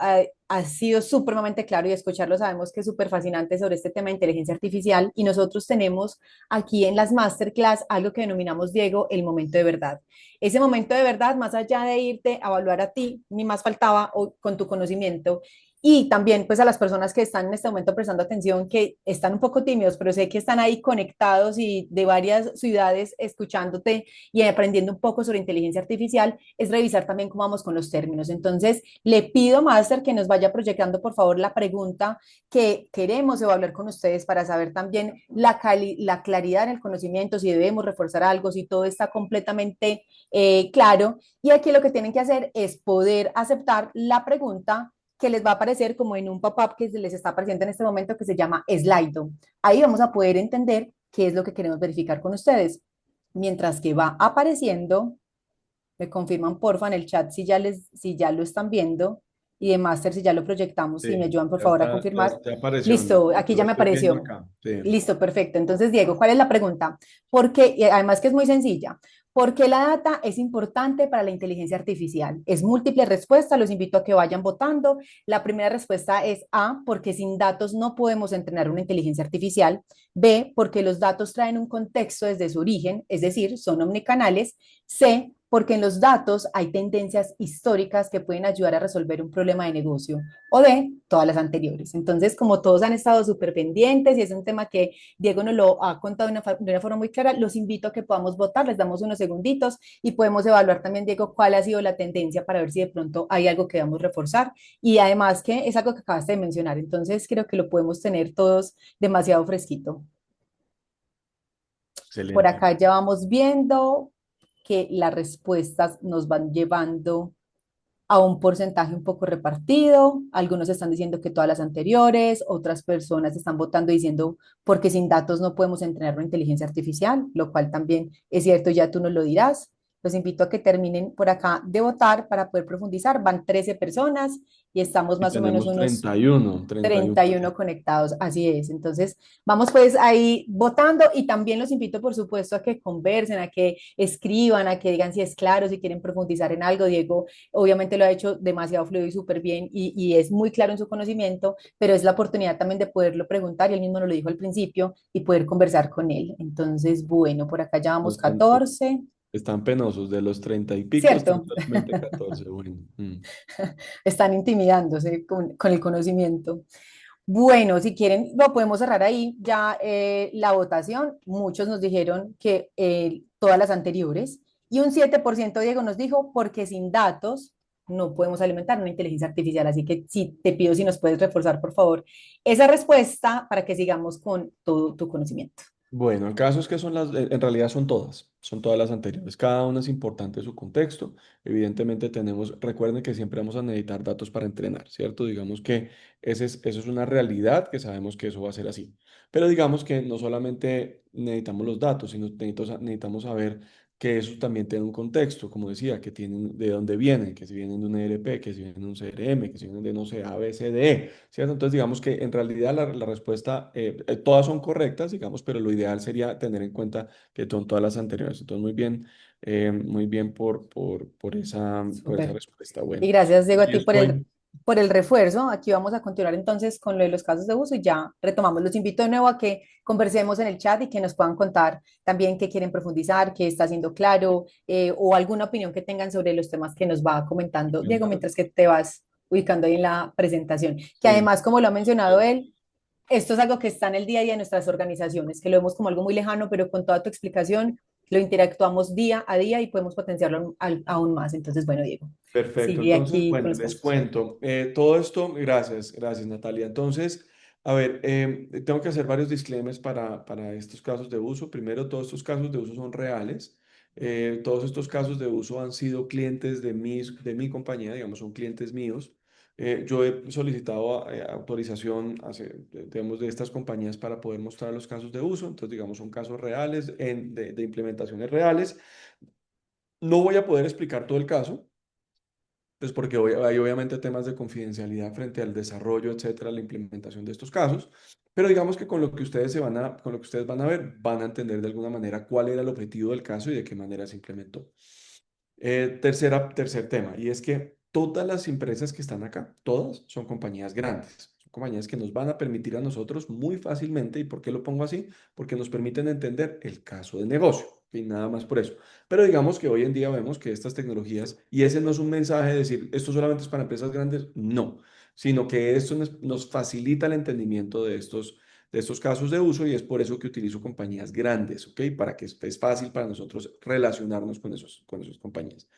ha sido supremamente claro y escucharlo sabemos que es súper fascinante sobre este tema de inteligencia artificial y nosotros tenemos aquí en las masterclass algo que denominamos, Diego, el momento de verdad. Ese momento de verdad, más allá de irte a evaluar a ti, ni más faltaba o, con tu conocimiento, y también pues a las personas que están en este momento prestando atención, que están un poco tímidos, pero sé que están ahí conectados y de varias ciudades escuchándote y aprendiendo un poco sobre inteligencia artificial, es revisar también cómo vamos con los términos. Entonces, le pido, Máster, que nos vaya proyectando, por favor, la pregunta que queremos evaluar con ustedes para saber también la claridad en el conocimiento, si debemos reforzar algo, si todo está completamente claro. Y aquí lo que tienen que hacer es poder aceptar la pregunta que les va a aparecer como en un pop-up que les está apareciendo en este momento que se llama Slido. Ahí vamos a poder entender qué es lo que queremos verificar con ustedes. Mientras que va apareciendo, me confirman porfa en el chat si ya lo están viendo y de Master si ya lo proyectamos, si me Sí, ayudan por ya favor a está, confirmar. ya apareció, Listo, aquí yo ya lo me estoy viendo apareció. acá. Sí. Listo, perfecto. Entonces, Diego, ¿cuál es la pregunta? Porque, y además que es muy sencilla, ¿por qué la data es importante para la inteligencia artificial? Es múltiple respuesta, los invito a que vayan votando. La primera respuesta es A, porque sin datos no podemos entrenar una inteligencia artificial. B, porque los datos traen un contexto desde su origen, es decir, son omnicanales. C, porque en los datos hay tendencias históricas que pueden ayudar a resolver un problema de negocio. O D, todas las anteriores. Entonces, como todos han estado súper pendientes y es un tema que Diego nos lo ha contado de una forma muy clara, los invito a que podamos votar, les damos unos segunditos y podemos evaluar también, Diego, cuál ha sido la tendencia para ver si de pronto hay algo que debamos reforzar. Y además que es algo que acabaste de mencionar, entonces creo que lo podemos tener todos demasiado fresquito. Por Excelente. acá ya vamos viendo que las respuestas nos van llevando a un porcentaje un poco repartido. Algunos están diciendo que todas las anteriores, otras personas están votando diciendo porque sin datos no podemos entrenar una inteligencia artificial, lo cual también es cierto, ya tú nos lo dirás. Los invito a que terminen por acá de votar para poder profundizar. Van 13 personas y estamos Y más o menos tenemos unos 31 31 personas. conectados, así es. Entonces, vamos pues ahí votando y también los invito, por supuesto, a que conversen, a que escriban, a que digan si es claro, si quieren profundizar en algo. Diego obviamente lo ha hecho demasiado fluido y súper bien y es muy claro en su conocimiento, pero es la oportunidad también de poderlo preguntar y él mismo nos lo dijo al principio y poder conversar con él. Entonces, bueno, por acá ya vamos Están, 14, están penosos, de los 30 y pico están ¿cierto? solamente 14. Bueno, Están intimidándose con el conocimiento. Bueno, si quieren, lo podemos cerrar ahí ya la votación. Muchos nos dijeron que todas las anteriores y un 7% Diego nos dijo porque sin datos no podemos alimentar una inteligencia artificial. Así que sí, te pido si nos puedes reforzar, por favor, esa respuesta para que sigamos con todo tu conocimiento. Bueno, el caso es que en realidad son todas las anteriores. Cada una es importante su contexto. Evidentemente recuerden que siempre vamos a necesitar datos para entrenar, ¿cierto? Digamos que eso es una realidad, que sabemos que eso va a ser así. Pero digamos que no solamente necesitamos los datos, sino necesitamos saber que eso también tiene un contexto, como decía, que tienen de dónde vienen, que si vienen de un ERP, que si vienen de un CRM, que si vienen de, no sé, A, B, C, D, E, ¿cierto? Entonces, digamos que en realidad la respuesta, todas son correctas, digamos, pero lo ideal sería tener en cuenta que son todas las anteriores. Entonces, muy bien por esa Súper. respuesta. Y Bueno, gracias, Diego, a aquí ti estoy. por el refuerzo. Aquí vamos a continuar entonces con lo de los casos de uso y ya retomamos. Los invito de nuevo a que conversemos en el chat y que nos puedan contar también qué quieren profundizar, qué está siendo claro o alguna opinión que tengan sobre los temas que nos va comentando Diego Encantado. mientras que te vas ubicando ahí en la presentación. Que Sí. además, como lo ha mencionado él, esto es algo que está en el día a día de nuestras organizaciones, que lo vemos como algo muy lejano, pero con toda tu explicación lo interactuamos día a día y podemos potenciarlo aún más. Entonces, bueno, Diego, Perfecto, sigue entonces, aquí con bueno, los les casos. cuento. Todo esto, gracias Natalia. Entonces, a ver, tengo que hacer varios disclaimers para estos casos de uso. Primero, todos estos casos de uso son reales. Todos estos casos de uso han sido clientes de mi compañía, digamos, son clientes míos. Yo he solicitado autorización digamos, de estas compañías para poder mostrar los casos de uso. Entonces, digamos, son casos reales de implementaciones reales. No voy a poder explicar todo el caso pues porque hay obviamente temas de confidencialidad frente al desarrollo, etcétera, la implementación de estos casos, pero digamos que con lo que ustedes van a ver, van a entender de alguna manera cuál era el objetivo del caso y de qué manera se implementó. Tercer tema, y es que todas las empresas que están acá, todas son compañías grandes. Son compañías que nos van a permitir a nosotros muy fácilmente. ¿Y por qué lo pongo así? Porque nos permiten entender el caso de negocio. Y nada más por eso. Pero digamos que hoy en día vemos que estas tecnologías, y ese no es un mensaje de decir, esto solamente es para empresas grandes, no, sino que esto nos facilita el entendimiento de estos casos de uso y es por eso que utilizo compañías grandes, ¿ok? Para que es fácil para nosotros relacionarnos con esas compañías.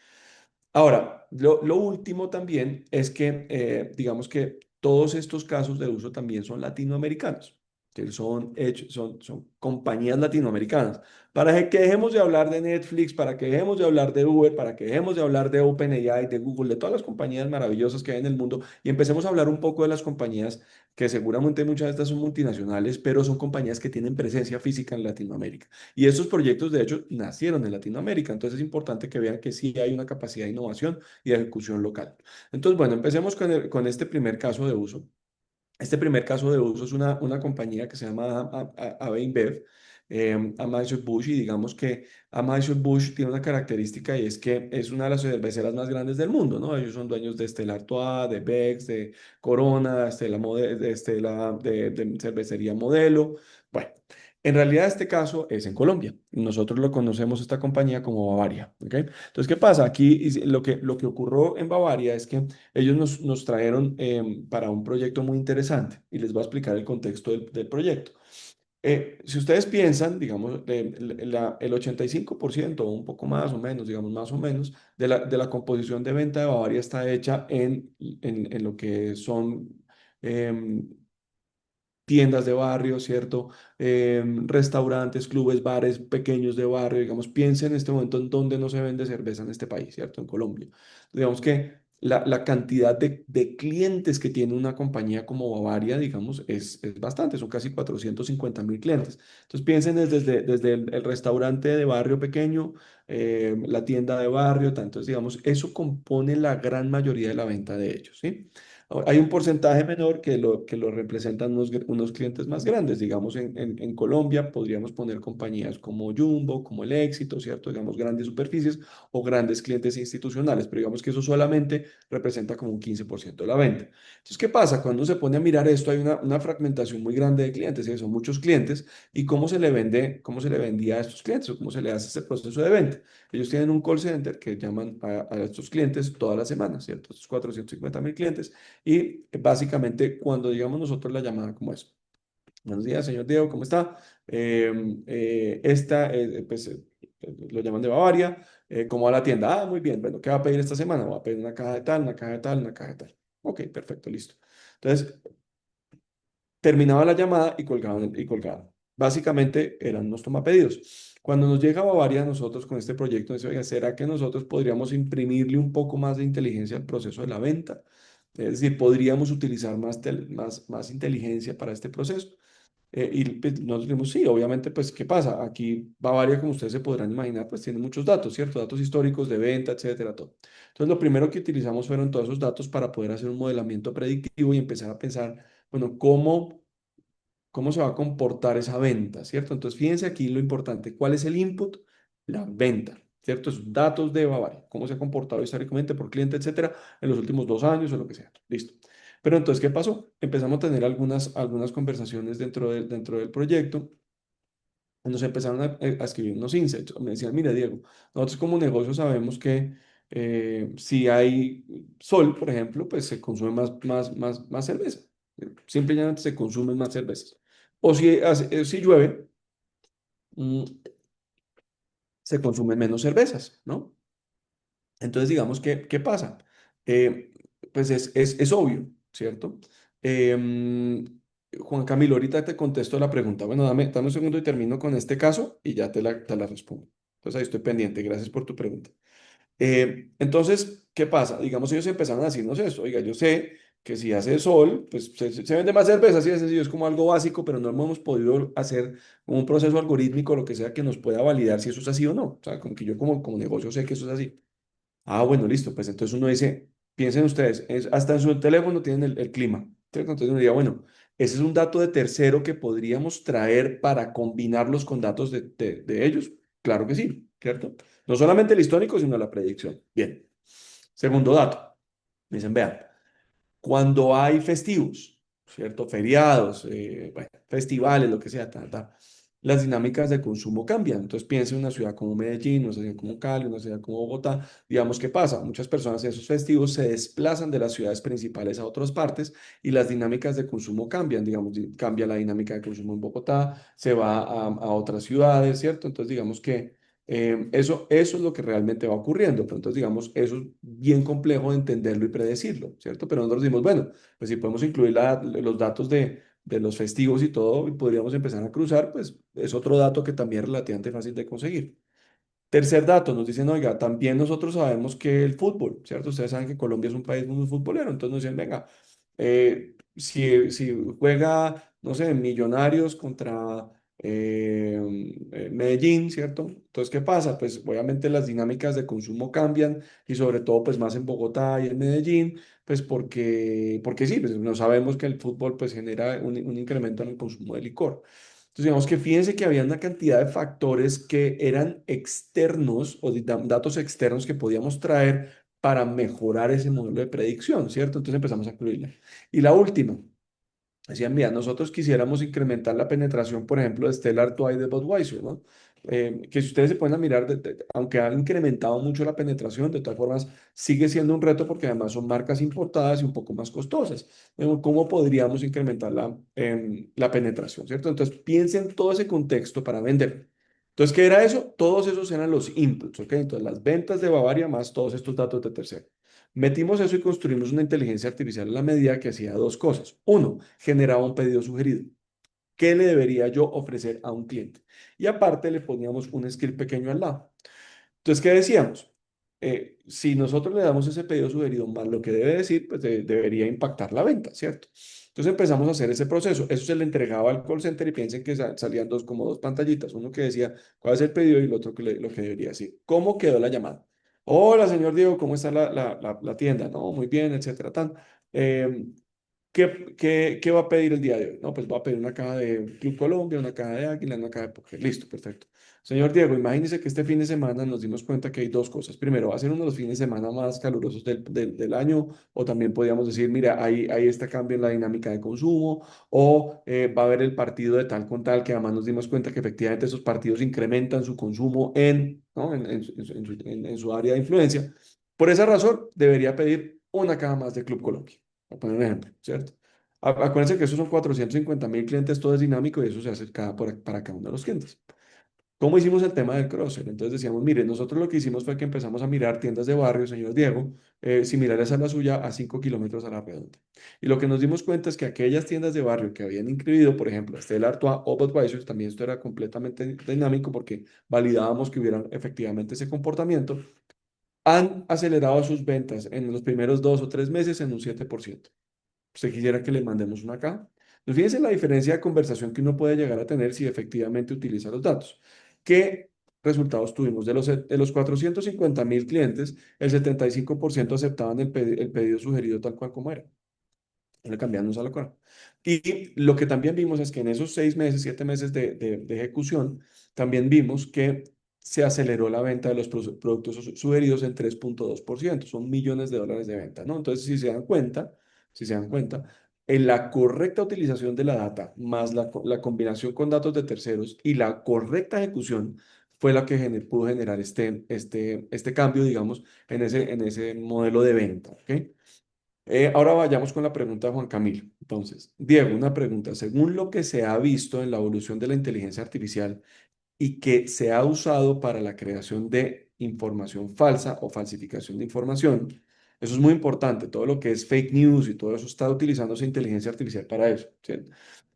Ahora, lo último también es que, digamos que todos estos casos de uso también son latinoamericanos, que son, hechos, son compañías latinoamericanas. Para que dejemos de hablar de Netflix, para que dejemos de hablar de Uber, para que dejemos de hablar de OpenAI, de Google, de todas las compañías maravillosas que hay en el mundo y empecemos a hablar un poco de las compañías que seguramente muchas de estas son multinacionales, pero son compañías que tienen presencia física en Latinoamérica. Y estos proyectos, de hecho, nacieron en Latinoamérica. Entonces es importante que vean que sí hay una capacidad de innovación y de ejecución local. Entonces, bueno, empecemos con este primer caso de uso. Este primer caso de uso es una compañía que se llama AB InBev, Anheuser-Busch, y digamos que Anheuser-Busch tiene una característica y es que es una de las cerveceras más grandes del mundo, ¿no? Ellos son dueños de Stella Artois, de Beck's, de Corona, de cervecería Modelo. Bueno, en realidad este caso es en Colombia. Nosotros lo conocemos esta compañía como Bavaria, ¿ok? Entonces, ¿qué pasa? Aquí lo que ocurrió en Bavaria es que ellos nos trajeron para un proyecto muy interesante y les voy a explicar el contexto del proyecto. Si ustedes piensan, digamos, el 85% o un poco más o menos, digamos más o menos, de la composición de venta de Bavaria está hecha en lo que son em, tiendas de barrio, ¿cierto? Restaurantes, clubes, bares pequeños de barrio, digamos, piensen en este momento en dónde no se vende cerveza en este país, ¿cierto? En Colombia. Digamos que la cantidad de clientes que tiene una compañía como Bavaria, digamos, es bastante, son casi 450.000 clientes. Entonces piensen desde el restaurante de barrio pequeño, la tienda de barrio, tanto es, digamos, eso compone la gran mayoría de la venta de ellos, ¿sí? Ahora, hay un porcentaje menor que lo representan unos clientes más grandes. Digamos, en Colombia podríamos poner compañías como Jumbo, como El Éxito, ¿cierto? Digamos, grandes superficies o grandes clientes institucionales, pero digamos que eso solamente representa como un 15% de la venta. Entonces, ¿qué pasa? Cuando uno se pone a mirar esto, hay una fragmentación muy grande de clientes, ¿sí? Son muchos clientes, y cómo se le vendía a estos clientes o cómo se le hace ese proceso de venta. Ellos tienen un call center que llaman a estos clientes todas las semanas, ¿cierto? Estos 450.000 clientes y básicamente cuando digamos nosotros la llamada como es, buenos días, señor Diego, ¿cómo está? Lo llaman de Bavaria, ¿cómo va la tienda? Ah, muy bien, bueno, ¿qué va a pedir esta semana? Va a pedir una caja de tal, una caja de tal, una caja de tal. Ok, perfecto, listo. Entonces, terminaba la llamada y colgaban. Básicamente eran unos tomapedidos. Cuando nos llega a Bavaria, nosotros con este proyecto, nos dice, oiga, ¿será que nosotros podríamos imprimirle un poco más de inteligencia al proceso de la venta? Es decir, podríamos utilizar más inteligencia para este proceso. Y pues, nosotros dijimos, sí, obviamente, pues, ¿qué pasa? Aquí Bavaria, como ustedes se podrán imaginar, pues tiene muchos datos, ¿cierto? Datos históricos de venta, etcétera, todo. Entonces, lo primero que utilizamos fueron todos esos datos para poder hacer un modelamiento predictivo y empezar a pensar, bueno, cómo se va a comportar esa venta, ¿cierto? Entonces, fíjense aquí lo importante, ¿cuál es el input? La venta, ¿cierto? Esos datos de Bavaria, cómo se ha comportado históricamente por cliente, etcétera, en los últimos 2 años o lo que sea. Listo. Pero entonces, ¿qué pasó? Empezamos a tener algunas conversaciones dentro del proyecto. Nos empezaron a escribir unos insights. Me decían, mira, Diego, nosotros como negocio sabemos que si hay sol, por ejemplo, pues se consume más cerveza. Simple y llanamente se consumen más cervezas. O si llueve, mm, se consumen menos cervezas, ¿no? Entonces, digamos, ¿qué pasa? Eh, pues es obvio, ¿cierto? Em, Juan Camilo, ahorita te contesto la pregunta. Bueno, dame un segundo y termino con este caso y ya te la respondo. Entonces, ahí estoy pendiente. Gracias por tu pregunta. Entonces, ¿qué pasa? Digamos, ellos empezaron a decirnos esto. Oiga, yo sé que si hace sol, pues se vende más cerveza, así de sencillo, es como algo básico, pero no hemos podido hacer un proceso algorítmico, lo que sea, que nos pueda validar si eso es así o no. O sea, como que yo como negocio sé que eso es así. Ah, bueno, listo. Pues entonces uno dice, piensen ustedes, hasta en su teléfono tienen el clima. Entonces uno diría, bueno, ese es un dato de tercero que podríamos traer para combinarlos con datos de ellos. Claro que sí, ¿cierto? No solamente el histórico, sino la predicción. Bien. Segundo dato. Me dicen, vean, cuando hay festivos, ¿cierto? Feriados, bueno, festivales, lo que sea, las dinámicas de consumo cambian. Entonces piensa en una ciudad como Medellín, una ciudad como Cali, una ciudad como Bogotá. Digamos, ¿qué pasa? Muchas personas en esos festivos se desplazan de las ciudades principales a otras partes y las dinámicas de consumo cambian. Digamos, cambia la dinámica de consumo en Bogotá, se va a otras ciudades, ¿cierto? Entonces digamos que eso es lo que realmente va ocurriendo. Pero entonces, digamos, eso es bien complejo de entenderlo y predecirlo, ¿cierto? Pero nosotros decimos, bueno, pues si podemos incluir los datos de los festivos y todo, y podríamos empezar a cruzar, pues es otro dato que también es relativamente fácil de conseguir. Tercer dato, nos dicen, oiga, también nosotros sabemos que el fútbol, ¿cierto? Ustedes saben que Colombia es un país muy futbolero, entonces nos dicen, venga, si juega, no sé, Millonarios contra Medellín, ¿cierto? Entonces, ¿qué pasa? Pues obviamente las dinámicas de consumo cambian y sobre todo pues más en Bogotá y en Medellín, pues porque sí, pues no sabemos que el fútbol pues genera un incremento en el consumo de licor. Entonces, digamos que fíjense que había una cantidad de factores que eran externos o datos externos que podíamos traer para mejorar ese modelo de predicción, ¿cierto? Entonces empezamos a incluirla. Y la última, decían, mira, nosotros quisiéramos incrementar la penetración, por ejemplo, de Stella Artois y de Budweiser, ¿no? Que si ustedes se ponen a mirar, aunque han incrementado mucho la penetración, de todas formas sigue siendo un reto porque además son marcas importadas y un poco más costosas. ¿Cómo podríamos incrementar la penetración, ¿cierto? Entonces piensen todo ese contexto para vender. Entonces, ¿qué era eso? Todos esos eran los inputs, ¿ok? Entonces, las ventas de Bavaria más todos estos datos de tercero. Metimos eso y construimos una inteligencia artificial a la medida que hacía dos cosas. Uno, generaba un pedido sugerido. ¿Qué le debería yo ofrecer a un cliente? Y aparte le poníamos un skill pequeño al lado. Entonces, ¿qué decíamos? Si nosotros le damos ese pedido sugerido más lo que debe decir, pues debería impactar la venta, ¿cierto? Entonces empezamos a hacer ese proceso. Eso se le entregaba al call center y piensen que salían como dos pantallitas. Uno que decía cuál es el pedido y el otro lo que debería decir. ¿Cómo quedó la llamada? Hola, señor Diego, ¿cómo está la tienda? No, muy bien, etcétera. Eh, ¿qué va a pedir el día de hoy? No, pues va a pedir una caja de Club Colombia, una caja de Águila, una caja de Poker. Listo, perfecto. Señor Diego, imagínese que este fin de semana nos dimos cuenta que hay dos cosas. Primero, va a ser uno de los fines de semana más calurosos del año, o también podríamos decir, mira, hay este cambio en la dinámica de consumo, o va a haber el partido de tal con tal, que además nos dimos cuenta que efectivamente esos partidos incrementan su consumo ¿no? en su área de influencia. Por esa razón, debería pedir una caja más de Club Colombia. Voy a poner un ejemplo, ¿cierto? Acuérdense que esos son 450.000 clientes, todo es dinámico y eso se hace para cada uno de los clientes. ¿Cómo hicimos el tema del cross-sell? Entonces decíamos, mire, nosotros lo que hicimos fue que empezamos a mirar tiendas de barrio, señor Diego, similares a la suya, a 5 kilómetros a la redonda. Y lo que nos dimos cuenta es que aquellas tiendas de barrio que habían incluido, por ejemplo, Stella Artois o Budweiser, también esto era completamente dinámico porque validábamos que hubiera efectivamente ese comportamiento, han acelerado sus ventas en los primeros 2 o 3 meses en un 7%. ¿Usted quisiera que le mandemos una caja? Pues fíjense la diferencia de conversación que uno puede llegar a tener si efectivamente utiliza los datos. ¿Qué resultados tuvimos? De los 450.000 clientes, el 75% aceptaban el pedido sugerido tal cual como era. No le cambiaron un solo cuadro. Y lo que también vimos es que en esos 6 meses, 7 meses de ejecución, también vimos que se aceleró la venta de los productos sugeridos en 3,2%. Son millones de dólares de venta, ¿no? Entonces, si se dan cuenta, en la correcta utilización de la data, más la combinación con datos de terceros y la correcta ejecución, fue la que pudo generar este cambio, digamos, en ese modelo de venta, ¿ok? Ahora vayamos con la pregunta de Juan Camilo. Entonces, Diego, una pregunta. Según lo que se ha visto en la evolución de la inteligencia artificial y que se ha usado para la creación de información falsa o falsificación de información, eso es muy importante. Todo lo que es fake news y todo eso está utilizándose inteligencia artificial para eso, ¿cierto?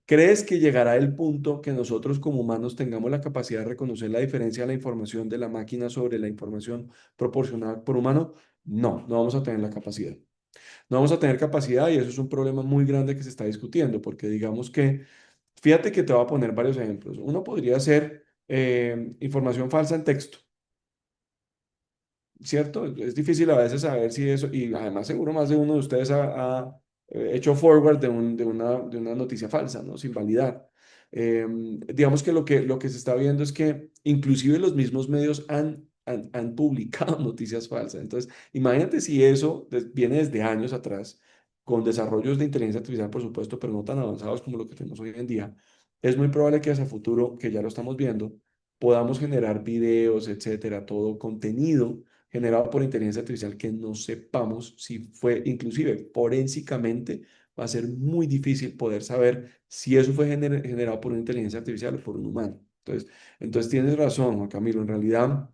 ¿Crees que llegará el punto que nosotros como humanos tengamos la capacidad de reconocer la diferencia de la información de la máquina sobre la información proporcionada por humano? No, no vamos a tener la capacidad. No vamos a tener capacidad y eso es un problema muy grande que se está discutiendo, porque digamos que, fíjate que te voy a poner varios ejemplos. Uno podría hacer información falsa en texto, ¿cierto? Es difícil a veces saber si eso, y además seguro más de uno de ustedes ha hecho forward de una noticia falsa, ¿no? Sin validar. Digamos que lo que se está viendo es que inclusive los mismos medios han han publicado noticias falsas. Entonces, imagínate si eso viene desde años atrás, con desarrollos de inteligencia artificial, por supuesto, pero no tan avanzados como lo que tenemos hoy en día. Es muy probable que hacia futuro, que ya lo estamos viendo, podamos generar videos, etcétera, todo contenido generado por inteligencia artificial que no sepamos si fue, inclusive forensicamente, va a ser muy difícil poder saber si eso fue generado por una inteligencia artificial o por un humano. Entonces tienes razón, Juan Camilo, en realidad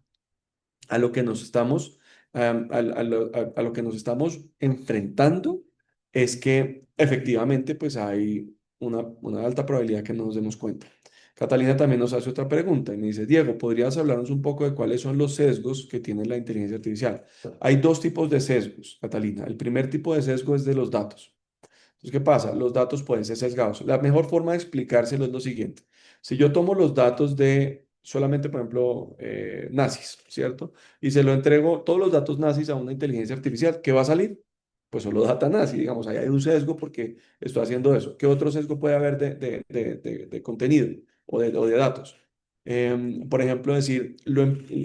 a lo que nos estamos, a lo que nos estamos enfrentando es que efectivamente pues hay una alta probabilidad que no nos demos cuenta. Catalina también nos hace otra pregunta y me dice, Diego, ¿podrías hablarnos un poco de cuáles son los sesgos que tiene la inteligencia artificial? Hay dos tipos de sesgos, Catalina. El primer tipo de sesgo es de los datos. Entonces, ¿qué pasa? Los datos pueden ser sesgados. La mejor forma de explicárselo es lo siguiente. Si yo tomo los datos de solamente, por ejemplo, nazis, ¿cierto? Y se lo entrego todos los datos nazis a una inteligencia artificial, ¿qué va a salir? Pues solo data nazi, digamos, ahí hay un sesgo porque estoy haciendo eso. ¿Qué otro sesgo puede haber de contenido o de datos? Por ejemplo, decir,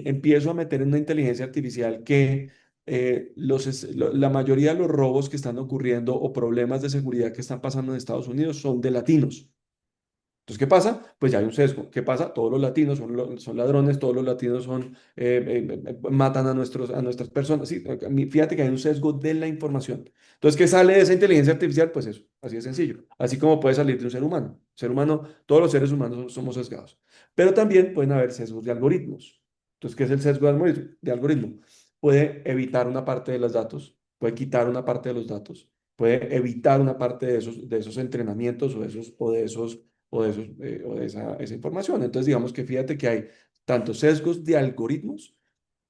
empiezo a meter en una inteligencia artificial que la mayoría de los robos que están ocurriendo o problemas de seguridad que están pasando en Estados Unidos son de latinos. Entonces, ¿qué pasa? Pues ya hay un sesgo. ¿Qué pasa? Todos los latinos son ladrones, todos los latinos matan a nuestras personas. Sí, fíjate que hay un sesgo de la información. Entonces, ¿qué sale de esa inteligencia artificial? Pues eso, así de sencillo. Así como puede salir de un ser humano. Ser humano, todos los seres humanos somos sesgados. Pero también pueden haber sesgos de algoritmos. Entonces, ¿qué es el sesgo de algoritmo? Puede evitar una parte de los datos, puede quitar una parte de los datos, puede evitar una parte de esos entrenamientos o de esa información. Entonces, digamos que fíjate que hay tanto sesgos de algoritmos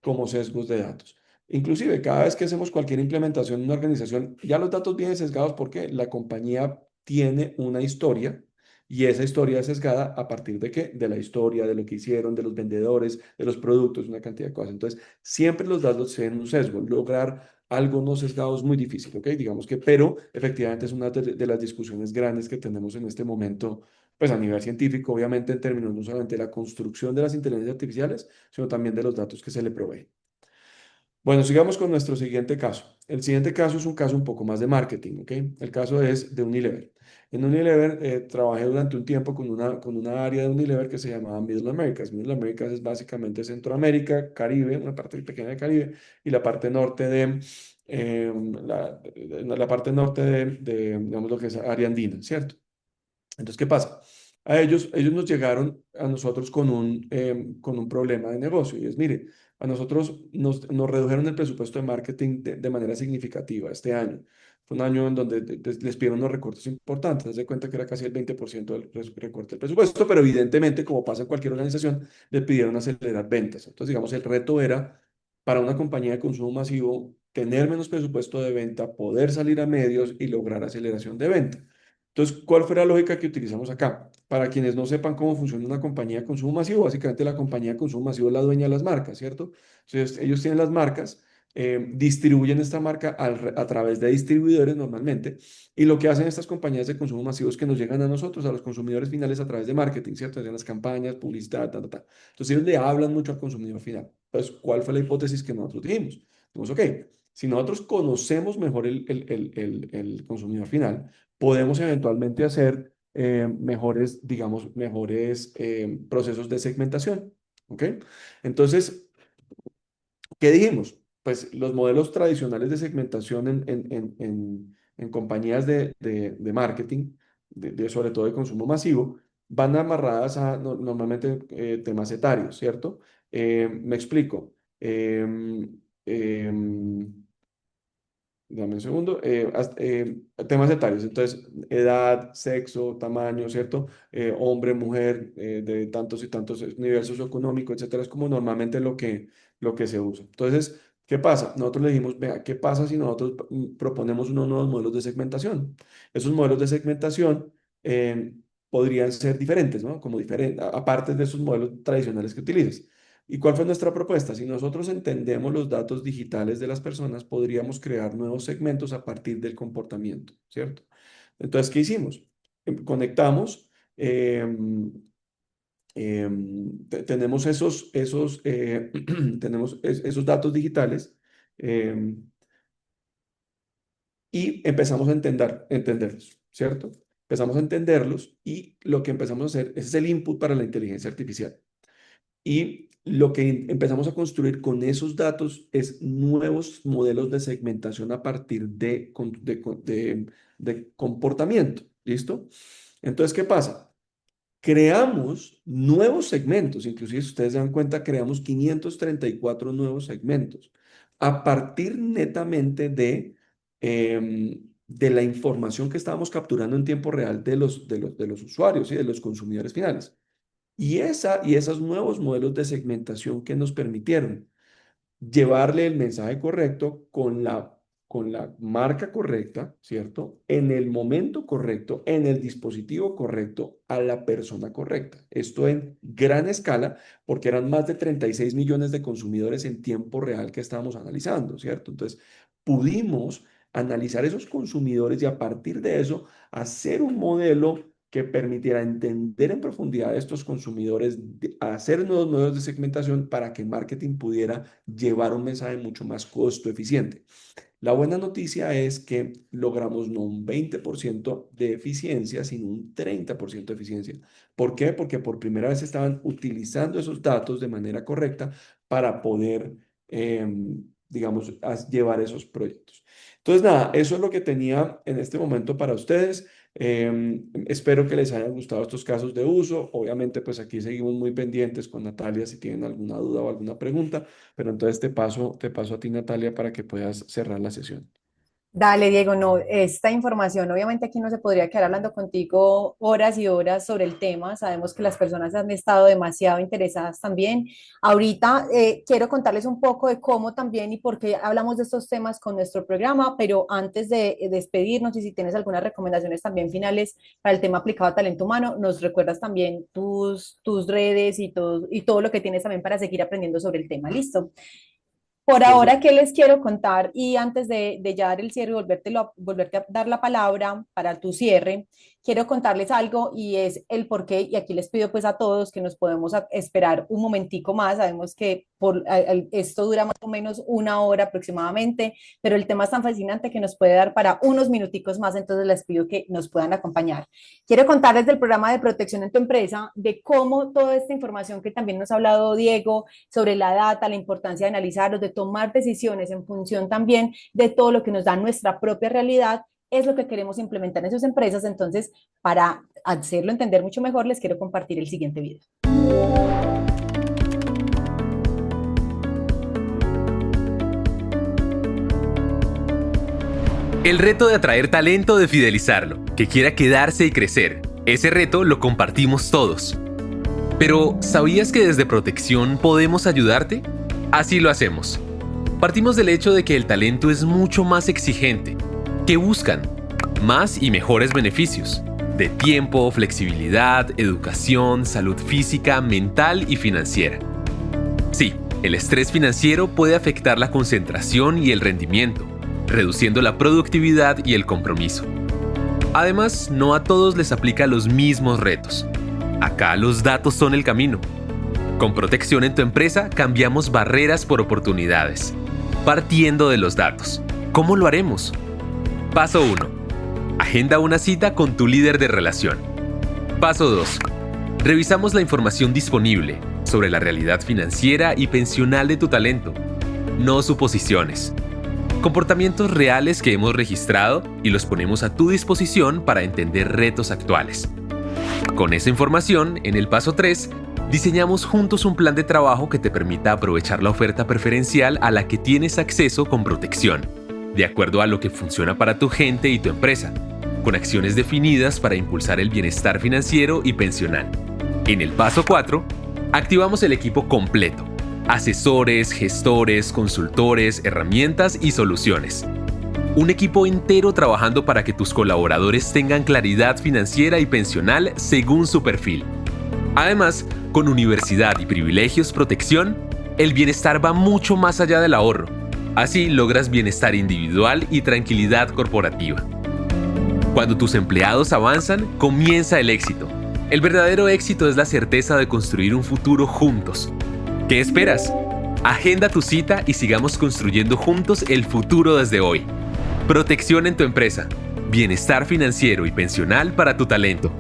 como sesgos de datos. Inclusive, cada vez que hacemos cualquier implementación en una organización, ya los datos vienen sesgados porque la compañía tiene una historia y esa historia es sesgada a partir de qué? De la historia, de lo que hicieron, de los vendedores, de los productos, una cantidad de cosas. Entonces, siempre los datos tienen un sesgo. Lograr algo no sesgado es muy difícil, ¿ok? Digamos que, pero efectivamente es una de las discusiones grandes que tenemos en este momento pues a nivel científico, obviamente en términos no solamente de la construcción de las inteligencias artificiales, sino también de los datos que se le proveen. Bueno, sigamos con nuestro siguiente caso. El siguiente caso es un caso un poco más de marketing, ¿ok? El caso es de Unilever. En Unilever trabajé durante un tiempo con una área de Unilever que se llamaba Middle Americas. Middle Americas es básicamente Centroamérica, Caribe, una parte pequeña de Caribe, y la parte norte la parte norte digamos, lo que es área andina, ¿cierto? Entonces, ¿qué pasa? Ellos nos llegaron a nosotros con un problema de negocio y es, mire, a nosotros nos redujeron el presupuesto de marketing de manera significativa este año. Fue un año en donde les pidieron unos recortes importantes. Haz de cuenta que era casi el 20% del recorte del presupuesto, pero evidentemente, como pasa en cualquier organización, les pidieron acelerar ventas. Entonces, digamos, el reto era para una compañía de consumo masivo tener menos presupuesto de venta, poder salir a medios y lograr aceleración de venta. Entonces, ¿cuál fue la lógica que utilizamos acá? Para quienes no sepan cómo funciona una compañía de consumo masivo, básicamente la compañía de consumo masivo es la dueña de las marcas, ¿cierto? Entonces, ellos tienen las marcas, distribuyen esta marca a través de distribuidores normalmente, y lo que hacen estas compañías de consumo masivo es que nos llegan a nosotros, a los consumidores finales, a través de marketing, ¿cierto? Hacen las campañas, publicidad, ta, ta, ta. Entonces, ellos le hablan mucho al consumidor final. Entonces, ¿cuál fue la hipótesis que nosotros dijimos? Dijimos, ok, si nosotros conocemos mejor el consumidor final, podemos eventualmente hacer mejores, digamos, mejores procesos de segmentación. ¿Ok? Entonces, ¿qué dijimos? Pues los modelos tradicionales de segmentación en compañías de marketing, sobre todo de consumo masivo, van amarradas a normalmente temas etarios, ¿cierto? Me explico. Em, em, Dame un segundo. Temas etarios, entonces, edad, sexo, tamaño, ¿cierto? Hombre, mujer, de tantos y tantos niveles socioeconómicos, etcétera, es como normalmente lo que se usa. Entonces, ¿qué pasa? Nosotros le dijimos, vea, ¿qué pasa si nosotros proponemos unos nuevos modelos de segmentación? Esos modelos de segmentación eh, podrían ser diferentes, ¿no? Como diferentes, aparte de esos modelos tradicionales que utilizas. ¿Y cuál fue nuestra propuesta? Si nosotros entendemos los datos digitales de las personas, podríamos crear nuevos segmentos a partir del comportamiento, ¿cierto? Entonces, ¿qué hicimos? Conectamos tenemos tenemos esos datos digitales y empezamos a entenderlos, ¿cierto? Empezamos a entenderlos y lo que empezamos a hacer, ese es el input para la inteligencia artificial. Y lo que empezamos a construir con esos datos es nuevos modelos de segmentación a partir de comportamiento, ¿listo? Entonces, ¿qué pasa? Creamos nuevos segmentos, inclusive si ustedes se dan cuenta, creamos 534 nuevos segmentos a partir netamente de la información que estábamos capturando en tiempo real de los usuarios y de los consumidores finales. Y esos nuevos modelos de segmentación que nos permitieron llevarle el mensaje correcto con la marca correcta, ¿cierto? En el momento correcto, en el dispositivo correcto, a la persona correcta. Esto en gran escala, porque eran más de 36 millones de consumidores en tiempo real que estábamos analizando, ¿cierto? Entonces, pudimos analizar esos consumidores y a partir de eso hacer un modelo que permitiera entender en profundidad a estos consumidores, hacer nuevos modelos de segmentación para que marketing pudiera llevar un mensaje mucho más costo eficiente. La buena noticia es que logramos no un 20% de eficiencia, sino un 30% de eficiencia. ¿Por qué? Porque por primera vez estaban utilizando esos datos de manera correcta para poder, digamos, llevar esos proyectos. Entonces, nada, eso es lo que tenía en este momento para ustedes. Espero que les hayan gustado estos casos de uso. Obviamente, pues aquí seguimos muy pendientes con Natalia si tienen alguna duda o alguna pregunta, pero entonces te paso a ti, Natalia, para que puedas cerrar la sesión. Dale, Diego, no, esta información, obviamente aquí no se podría quedar hablando contigo horas y horas sobre el tema. Sabemos que las personas han estado demasiado interesadas también. Ahorita quiero contarles un poco de cómo también y por qué hablamos de estos temas con nuestro programa, pero antes de despedirnos y si tienes algunas recomendaciones también finales para el tema aplicado a talento humano, nos recuerdas también tus redes y todo lo que tienes también para seguir aprendiendo sobre el tema. ¿Listo? Por Por ahora, supuesto. ¿qué les quiero contar? Y antes de ya dar el cierre y volverte a dar la palabra para tu cierre, quiero contarles algo y es el por qué, y aquí les pido pues a todos que nos podemos esperar un momentico más, sabemos que esto dura más o menos una hora aproximadamente, pero el tema es tan fascinante que nos puede dar para unos minuticos más, entonces les pido que nos puedan acompañar. Quiero contarles del programa de protección en tu empresa, de cómo toda esta información que también nos ha hablado Diego sobre la data, la importancia de analizarlos, de tomar decisiones en función también de todo lo que nos da nuestra propia realidad, es lo que queremos implementar en sus empresas. Entonces, para hacerlo entender mucho mejor, les quiero compartir el siguiente video. El reto de atraer talento, de fidelizarlo, que quiera quedarse y crecer. Ese reto lo compartimos todos. Pero, ¿sabías que desde Protección podemos ayudarte? Así lo hacemos. Partimos del hecho de que el talento es mucho más exigente. ¿Qué buscan? Más y mejores beneficios. De tiempo, flexibilidad, educación, salud física, mental y financiera. Sí, el estrés financiero puede afectar la concentración y el rendimiento, reduciendo la productividad y el compromiso. Además, no a todos les aplica los mismos retos. Acá los datos son el camino. Con Protección en tu empresa cambiamos barreras por oportunidades, partiendo de los datos. ¿Cómo lo haremos? Paso 1. Agenda una cita con tu líder de relación. Paso 2. Revisamos la información disponible sobre la realidad financiera y pensional de tu talento, no suposiciones. Comportamientos reales que hemos registrado y los ponemos a tu disposición para entender retos actuales. Con esa información, en el paso 3, diseñamos juntos un plan de trabajo que te permita aprovechar la oferta preferencial a la que tienes acceso con Protección, de acuerdo a lo que funciona para tu gente y tu empresa, con acciones definidas para impulsar el bienestar financiero y pensional. En el paso 4, activamos el equipo completo: asesores, gestores, consultores, herramientas y soluciones. Un equipo entero trabajando para que tus colaboradores tengan claridad financiera y pensional según su perfil. Además, con Universidad y Privilegios Protección, el bienestar va mucho más allá del ahorro. Así logras bienestar individual y tranquilidad corporativa. Cuando tus empleados avanzan, comienza el éxito. El verdadero éxito es la certeza de construir un futuro juntos. ¿Qué esperas? Agenda tu cita y sigamos construyendo juntos el futuro desde hoy. Protección en tu empresa. Bienestar financiero y pensional para tu talento.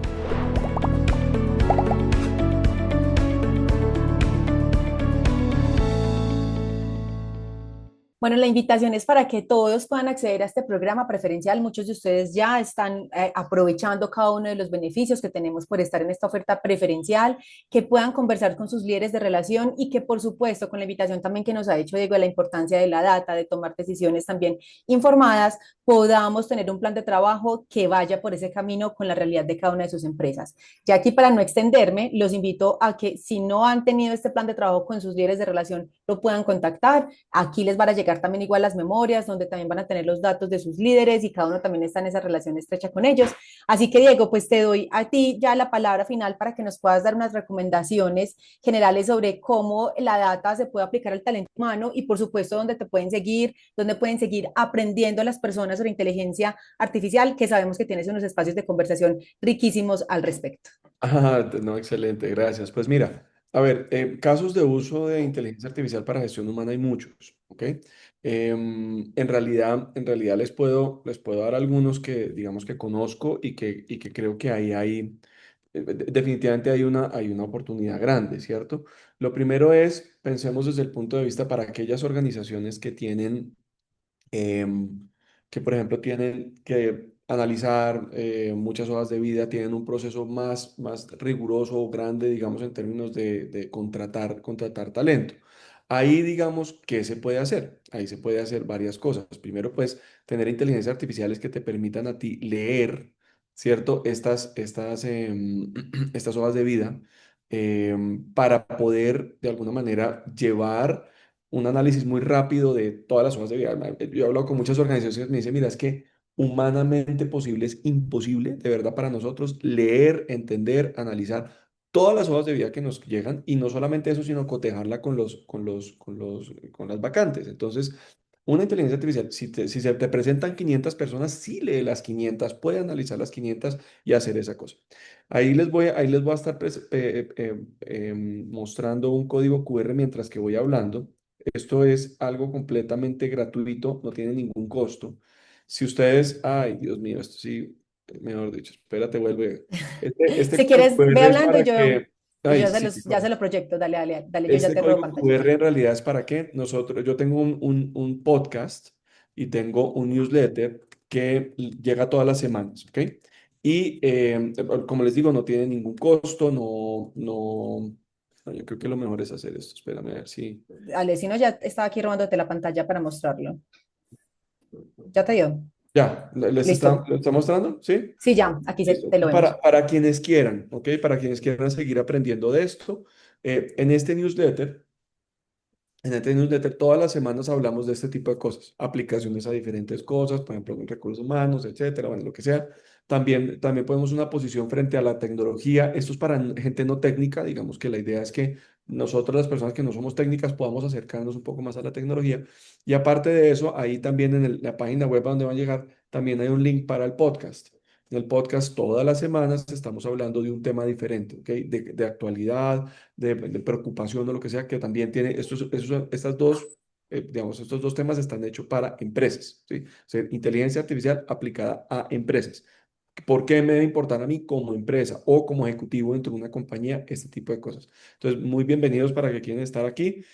Bueno, la invitación es para que todos puedan acceder a este programa preferencial. Muchos de ustedes ya están aprovechando cada uno de los beneficios que tenemos por estar en esta oferta preferencial, que puedan conversar con sus líderes de relación y que, por supuesto, con la invitación también que nos ha hecho Diego de la importancia de la data, de tomar decisiones también informadas, podamos tener un plan de trabajo que vaya por ese camino con la realidad de cada una de sus empresas. Ya aquí, para no extenderme, los invito a que si no han tenido este plan de trabajo con sus líderes de relación, lo puedan contactar. Aquí les van a llegar también igual las memorias, donde también van a tener los datos de sus líderes y cada uno también está en esa relación estrecha con ellos. Así que, Diego, pues te doy a ti ya la palabra final para que nos puedas dar unas recomendaciones generales sobre cómo la data se puede aplicar al talento humano y, por supuesto, dónde dónde pueden seguir aprendiendo las personas sobre inteligencia artificial, que sabemos que tienes unos espacios de conversación riquísimos al respecto. No, excelente, gracias. Pues mira, a ver, casos de uso de inteligencia artificial para gestión humana hay muchos, ¿ok? En realidad les puedo dar algunos que digamos que conozco y que creo que ahí definitivamente hay una oportunidad grande, ¿cierto? Lo primero es, pensemos desde el punto de vista para aquellas organizaciones que tienen que por ejemplo tienen que analizar muchas hojas de vida, tienen un proceso más riguroso o grande, digamos, en términos de contratar talento. Ahí, digamos, ¿qué se puede hacer? Ahí se puede hacer varias cosas. Primero, pues, tener inteligencias artificiales que te permitan a ti leer, ¿cierto? Estas hojas de vida para poder, de alguna manera, llevar un análisis muy rápido de todas las hojas de vida. Yo he hablado con muchas organizaciones que me dicen, mira, es que humanamente posible es imposible, de verdad, para nosotros leer, entender, analizar todas las hojas de vida que nos llegan y no solamente eso, sino cotejarla con las vacantes. Entonces, una inteligencia artificial, si se te presentan 500 personas, sí lee las 500, puede analizar las 500 y hacer esa cosa. Ahí les voy a estar mostrando un código QR mientras que voy hablando. Esto es algo completamente gratuito, no tiene ningún costo. Si ustedes, ay, Dios mío, esto sí, mejor dicho, espérate, vuelve. Este Si código quieres, ve QR es hablando y para que, yo ay, sí, ya se lo proyecto. Dale, dale, dale, yo ya este te robo código pantalla. QR en realidad es para que yo tengo un podcast y tengo un newsletter que llega todas las semanas, ¿ok? Y como les digo, no tiene ningún costo, yo creo que lo mejor es hacer esto. Espérame a ver si... Dale, si no, ya estaba aquí robándote la pantalla para mostrarlo. ¿Ya te dio? Ya, Listo. ¿lo está mostrando? ¿Sí? Sí, ya, aquí Listo. te lo vemos. Para quienes quieran, ¿ok? Para quienes quieran seguir aprendiendo de esto, en este newsletter, todas las semanas hablamos de este tipo de cosas, aplicaciones a diferentes cosas, por ejemplo, en recursos humanos, etcétera, bueno, lo que sea. También ponemos una posición frente a la tecnología. Esto es para gente no técnica, digamos que la idea es que nosotros, las personas que no somos técnicas, podamos acercarnos un poco más a la tecnología. Y aparte de eso, ahí también en la página web a donde van a llegar, también hay un link para el podcast. En el podcast todas las semanas estamos hablando de un tema diferente, ¿ok? De actualidad, de preocupación o lo que sea, que también tiene estos dos temas están hechos para empresas, ¿sí? O sea, inteligencia artificial aplicada a empresas. ¿Por qué me debe importar a mí como empresa o como ejecutivo dentro de una compañía este tipo de cosas? Entonces, muy bienvenidos para que quieran estar aquí.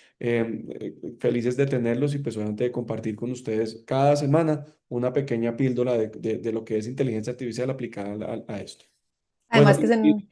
Felices de tenerlos y pues obviamente de compartir con ustedes cada semana una pequeña píldora de lo que es inteligencia artificial aplicada a esto. Bueno, Además que es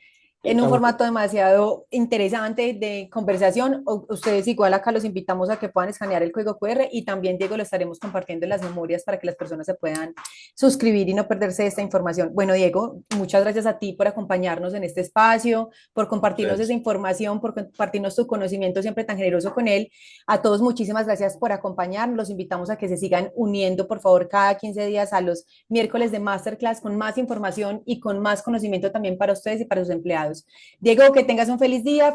en un formato demasiado interesante de conversación. Ustedes igual acá los invitamos a que puedan escanear el código QR y también, Diego, lo estaremos compartiendo en las memorias para que las personas se puedan suscribir y no perderse esta información. Bueno, Diego, muchas gracias a ti por acompañarnos en este espacio, por compartirnos esa ustedes. información, por compartirnos tu conocimiento siempre tan generoso con él. A todos, muchísimas gracias por acompañarnos. Los invitamos a que se sigan uniendo, por favor, cada 15 días a los miércoles de Masterclass con más información y con más conocimiento también para ustedes y para sus empleados. Diego, que tengas un feliz día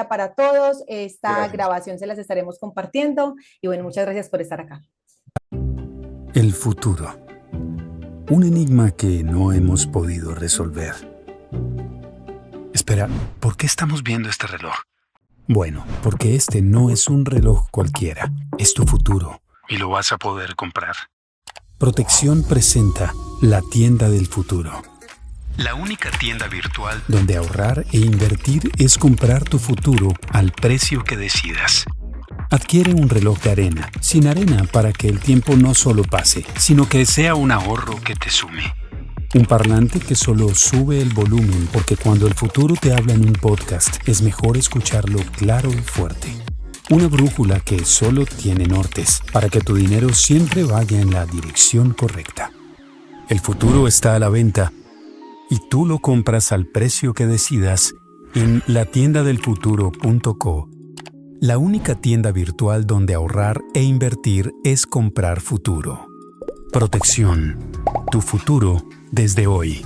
para todos. Esta Gracias. grabación se las estaremos compartiendo y bueno, muchas gracias por estar acá. El futuro. Un enigma que no hemos podido resolver. Espera, ¿por qué estamos viendo este reloj? Bueno, porque este no es un reloj cualquiera, es tu futuro. Y lo vas a poder comprar. Protección presenta la tienda del futuro. La única tienda virtual donde ahorrar e invertir es comprar tu futuro al precio que decidas. Adquiere un reloj de arena, sin arena, para que el tiempo no solo pase, sino que sea un ahorro que te sume. Un parlante que solo sube el volumen, porque cuando el futuro te habla en un podcast es mejor escucharlo claro y fuerte. Una brújula que solo tiene nortes, para que tu dinero siempre vaya en la dirección correcta. El futuro está a la venta y tú lo compras al precio que decidas en latiendadelfuturo.co. La única tienda virtual donde ahorrar e invertir es comprar futuro. Protección. Tu futuro desde hoy.